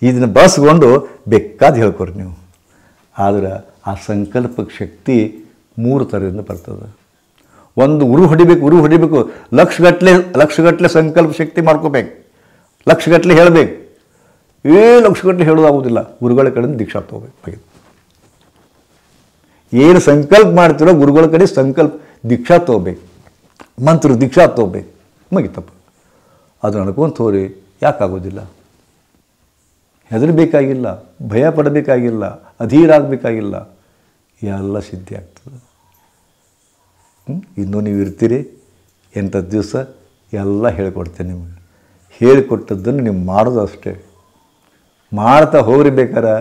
ಇದನ್ನು ಬಳಸ್ಕೊಂಡು ಬೇಕಾದ ಹೇಳ್ಕೊರಿ ನೀವು. ಆದ್ರೆ ಆ ಸಂಕಲ್ಪಕ್ಕೆ ಶಕ್ತಿ 3 ಥರದಿಂದ ಬರ್ತದೆ. ಒಂದು ಉರು ಹೊಡಿಬೇಕು. ಲಕ್ಷಗಟ್ಟಲೆ ಸಂಕಲ್ಪ ಶಕ್ತಿ ಮಾಡ್ಕೋಬೇಕು. ಲಕ್ಷಗಟ್ಟಲೆ ಹೇಳಬೇಕು. ಲಕ್ಷಗಟ್ಟಲೆ ಹೇಳೋದಾಗೋದಿಲ್ಲ. ಗುರುಗಳ ಕಡೆಯಿಂದ ದೀಕ್ಷಾ ತಗೋಬೇಕು. ಏನು ಸಂಕಲ್ಪ ಮಾಡ್ತಿರೋ ಗುರುಗಳ ಕಡೆ ಸಂಕಲ್ಪ ದೀಕ್ಷಾ ತಗೋಬೇಕು, ಮಂತ್ರ ದೀಕ್ಷಾ ತಗೋಬೇಕು. ಮುಗಿತಪ್ಪ. ಅದು ಅನ್ಕೊಂತ ಹೋರಿ. ಯಾಕಾಗೋದಿಲ್ಲ? ಹೆದರಬೇಕಾಗಿಲ್ಲ, ಭಯ ಪಡಬೇಕಾಗಿಲ್ಲ, ಅಧೀರಾಗಬೇಕಾಗಿಲ್ಲ. ಎಲ್ಲ ಸಿದ್ಧಿ ಆಗ್ತದೆ. ಇನ್ನೂ ನೀವು ಇರ್ತೀರಿ 8 ದಿವಸ. ಎಲ್ಲ ಹೇಳಿಕೊಡ್ತೇನೆ ನಿಮಗೆ. ಹೇಳಿಕೊಟ್ಟದ್ದನ್ನು ನೀವು ಮಾಡೋದು ಅಷ್ಟೇ. ಮಾಡ್ತಾ ಹೋಗ್ರಿ ಬೇಕಾರೆ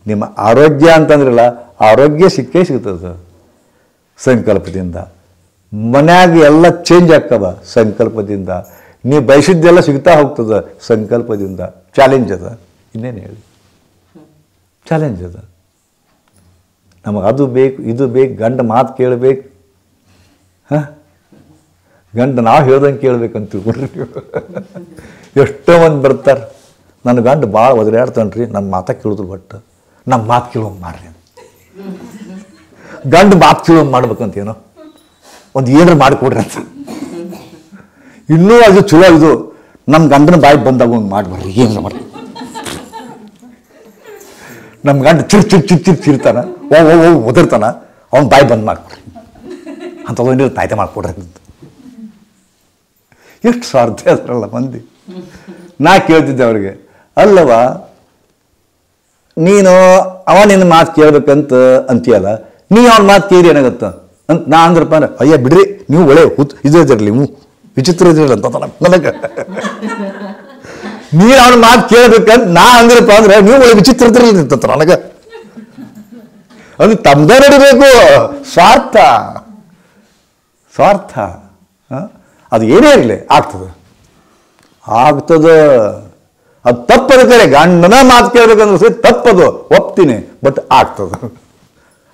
ನಿಮ್ಮ ಆರೋಗ್ಯ ಅಂತಂದ್ರಲ್ಲ, ಆರೋಗ್ಯ ಸಿಕ್ಕೇ ಸಿಗ್ತದೆ ಸಂಕಲ್ಪದಿಂದ. ಮನ್ಯಾಗ ಎಲ್ಲ ಚೇಂಜ್ ಆಗ್ತವ ಸಂಕಲ್ಪದಿಂದ. ನೀವು ಬಯಸಿದ್ದೆಲ್ಲ ಸಿಗ್ತಾ ಹೋಗ್ತದೆ ಸಂಕಲ್ಪದಿಂದ. ಚಾಲೆಂಜ್ ಅದ, ಇನ್ನೇನು ಹೇಳಿ, ಚಾಲೆಂಜ್ ಅದ. ನಮಗೆ ಅದು ಬೇಕು, ಇದು ಬೇಕು, ಗಂಡ ಮಾತು ಕೇಳಬೇಕು. ಹಾಂ, ಗಂಡ ನಾವು ಹೇಳ್ದಂಗೆ ಕೇಳ್ಬೇಕಂತ ತಿಳ್ಕೊಡ್ರಿ ನೀವು. ಎಷ್ಟೋ ಮಂದಿ ಬರ್ತಾರೆ, ನನ್ನ ಗಂಡ ಭಾಳ ಒದರಾಡ್ತಾನೆ ರೀ, ನನ್ನ ಮಾತಾ ಕೇಳಿದ್ರು, ಬಟ್ ನಮ್ಮ ಮಾತು ಕೇಳೋಂಗೆ ಮಾಡ್ರಿ. ಗಂಡ ಮಾತು ಕೇಳೋಂಗೆ ಮಾಡ್ಬೇಕಂತೇನೋ ಒಂದು ಏನಾರು ಮಾಡಿಕೊಡ್ರಿ ಅಂತ. ಇನ್ನೂ ಅದು ಚಲೋ, ಇದು ನಮ್ಮ ಗಂಡನ ಬಾಯಿ ಬಂದಾಗ ಒಂದು ಮಾಡಿಬರ್ರಿ, ಏನಾರು ಮಾಡಿ. ನಮ್ಮ ಗಂಡ ಚಿರ್ತಾನ, ಒದರ್ತಾನ, ಅವ್ನ ಬಾಯಿ ಬಂದ್ ಮಾಡಿಕೊಡ್ರಿ ಅಂಥದ್ದು ತಾಯ್ತೆ ಮಾಡಿಕೊಡ್ರಿ ಅಂತ. ಎಷ್ಟು ಸ್ವಾರ್ಥ ಅದ್ರಲ್ಲ ಮಂದಿ. ನಾ ಕೇಳ್ತಿದ್ದೆ ಅವ್ರಿಗೆ, ಅಲ್ಲವ ನೀನು ಅವ ನಿನ್ನ ಮಾತು ಕೇಳ್ಬೇಕಂತ ಅಂತೀಯಲ್ಲ, ನೀ ಅವನ ಮಾತು ಕೇಳಿ ಏನಾಗತ್ತ ಅಂತ ನಾ ಅಂದ್ರಪ್ಪ ಅಂದ್ರೆ, ಅಯ್ಯ ಬಿಡ್ರಿ ನೀವು ಒಳ್ಳೆ ಇದು ಇದಿರಲಿ, ನೀವು ವಿಚಿತ್ರ ಇದಿರಲಿ ಅಂತ ನನಗೆ. ನೀನು ಅವನ ಮಾತು ಕೇಳ್ಬೇಕಂತ ನಾ ಅಂದ್ರಪ್ಪ ಅಂದ್ರೆ ನೀವು ಒಳ್ಳೆ ವಿಚಿತ್ರ ಇದಿರಲಿ ಅಂತ ನನಗೆ. ಅದು ತಮ್ಮದೇ ನಡಿಬೇಕು. ಸ್ವಾರ್ಥ ಸ್ವಾರ್ಥ. ಅದು ಏನೇ ಇರಲಿ ಆಗ್ತದೆ. ಅದು ತಪ್ಪದ ಕರೆ. ಗಂಡನ ಮಾತು ಕೇಳ್ಬೇಕಂದ್ರೆ ಸರಿ ತಪ್ಪದು, ಒಪ್ತೀನಿ, ಬಟ್ ಆಗ್ತದೆ,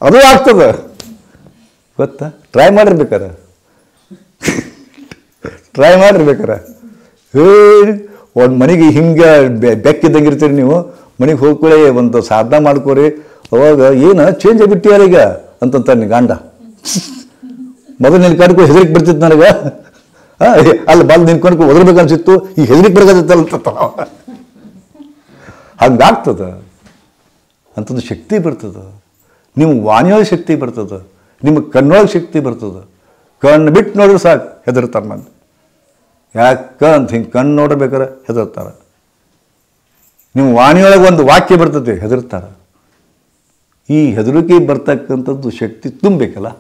ಅದು ಆಗ್ತದೆ. ಗೊತ್ತಾ? ಟ್ರೈ ಮಾಡಿರ್ಬೇಕಾರೆ ಒಂದು ಮನೆಗೆ ಹಿಂಗೆ ಬೆಕ್ಕಿದ್ದಂಗೆ ಇರ್ತೀರಿ ನೀವು. ಮನೆಗೆ ಹೋಗ್ಕೊಳ್ಳಿ, ಒಂದು ಸಾಧನ ಮಾಡ್ಕೋರಿ. ಅವಾಗ ಏನು ಚೇಂಜ್ ಆಗಿಬಿಟ್ಟಿಯಾರ ಈಗ ಅಂತಂತಾನೆ ಗಂಡ. ಮೊದಲು ನಿನ್ನ ಕಣ್ಕೊ ಹೆದರಿಕೆ ಬರ್ತಿತ್ತು ನನಗೆ, ಅಲ್ಲಿ ಬಂದು ನಿನ್ಕೊಂಡು ಒದರ್ಬೇಕು ಅನ್ಸಿತ್ತು, ಈಗ ಹೆದರಿಕೆ ಬರ್ಗತ್ತಲ್ಲ. ಹಂಗಾಗ್ತದೆ. ಅಂಥದ್ದು ಶಕ್ತಿ ಬರ್ತದೆ. ನಿಮ್ಗೆ ವಾಣಿಯೊಳಗೆ ಶಕ್ತಿ ಬರ್ತದೆ, ನಿಮಗೆ ಕಣ್ಣೊಳಗೆ ಶಕ್ತಿ ಬರ್ತದೆ. ಕಣ್ಣು ಬಿಟ್ಟು ನೋಡಿದ್ರೆ ಸಾಕು ಹೆದರ್ತಾರೆ ಮಂದಿ. ಯಾಕಂತ ಹಿಂಗೆ ಕಣ್ಣು ನೋಡ್ಬೇಕಾರೆ ಹೆದರ್ತಾರೆ. ನಿಮ್ಮ ವಾಣಿಯೊಳಗೆ ಒಂದು ವಾಕ್ಯ ಬರ್ತದೆ, ಹೆದರ್ತಾರೆ. ಈ ಹೆದರಿಕೆ ಬರ್ತಕ್ಕಂಥದ್ದು ಶಕ್ತಿ ತುಂಬಬೇಕಲ್ಲ.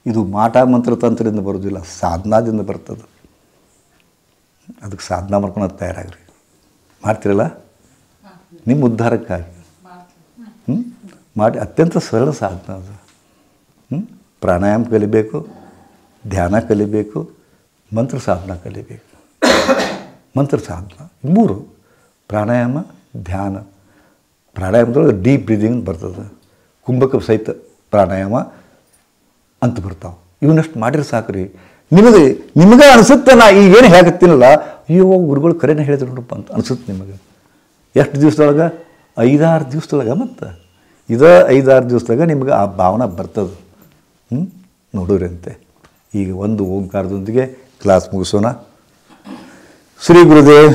ಇದು ಮಾಟ ಮಂತ್ರ ತಂತ್ರದಿಂದ ಬರೋದಿಲ್ಲ, ಸಾಧನಾದಿಂದ ಬರ್ತದೆ. ಅದಕ್ಕೆ ಸಾಧನ ಮಾಡ್ಕೊಳೋದು ತಯಾರಾಗ್ರಿ. ಮಾಡ್ತಿರಲ್ಲ ನಿಮ್ಮ ಉದ್ಧಾರಕ್ಕಾಗಿ. ಮಾಡಿ. ಅತ್ಯಂತ ಸರಳ ಸಾಧನ ಅದು. ಪ್ರಾಣಾಯಾಮ ಕಲಿಬೇಕು, ಧ್ಯಾನ ಕಲಿಬೇಕು, ಮಂತ್ರ ಸಾಧನ ಕಲಿಬೇಕು. ಮಂತ್ರ ಸಾಧನ 3: ಪ್ರಾಣಾಯಾಮ, ಧ್ಯಾನ. ಪ್ರಾಣಾಯಾಮದೊಳಗೆ ಡೀಪ್ ಬ್ರೀದಿಂಗ್ ಬರ್ತದೆ, ಕುಂಭಕ ಸಹಿತ ಪ್ರಾಣಾಯಾಮ ಅಂತ ಬರ್ತಾವೆ. ಇವನ್ನಷ್ಟು ಮಾಡಿದ್ರೆ ಸಾಕ್ರಿ. ನಿಮಗೆ ಅನಿಸುತ್ತೆ, ನಾ ಈಗೇನು ಹೇಗತ್ತೀನಲ್ಲ, ಅಯ್ಯೋ ಗುರುಗಳು ಕರೆನೇ ಹೇಳಿದ್ರು ನೋಡಪ್ಪ ಅಂತ ಅನಿಸುತ್ತೆ ನಿಮಗೆ. ಎಷ್ಟು ದಿವಸದೊಳಗೆ? 5-6 ದಿವಸದೊಳಗೆ. ಮತ್ತು ಇದೇ 5-6 ದಿವಸದಾಗ ನಿಮಗೆ ಆ ಭಾವನೆ ಬರ್ತದೆ. ನೋಡೋರಂತೆ. ಈಗ ಒಂದು ಓಂಕಾರದೊಂದಿಗೆ ಕ್ಲಾಸ್ ಮುಗಿಸೋಣ. ಶ್ರೀ ಗುರುದೇವ್.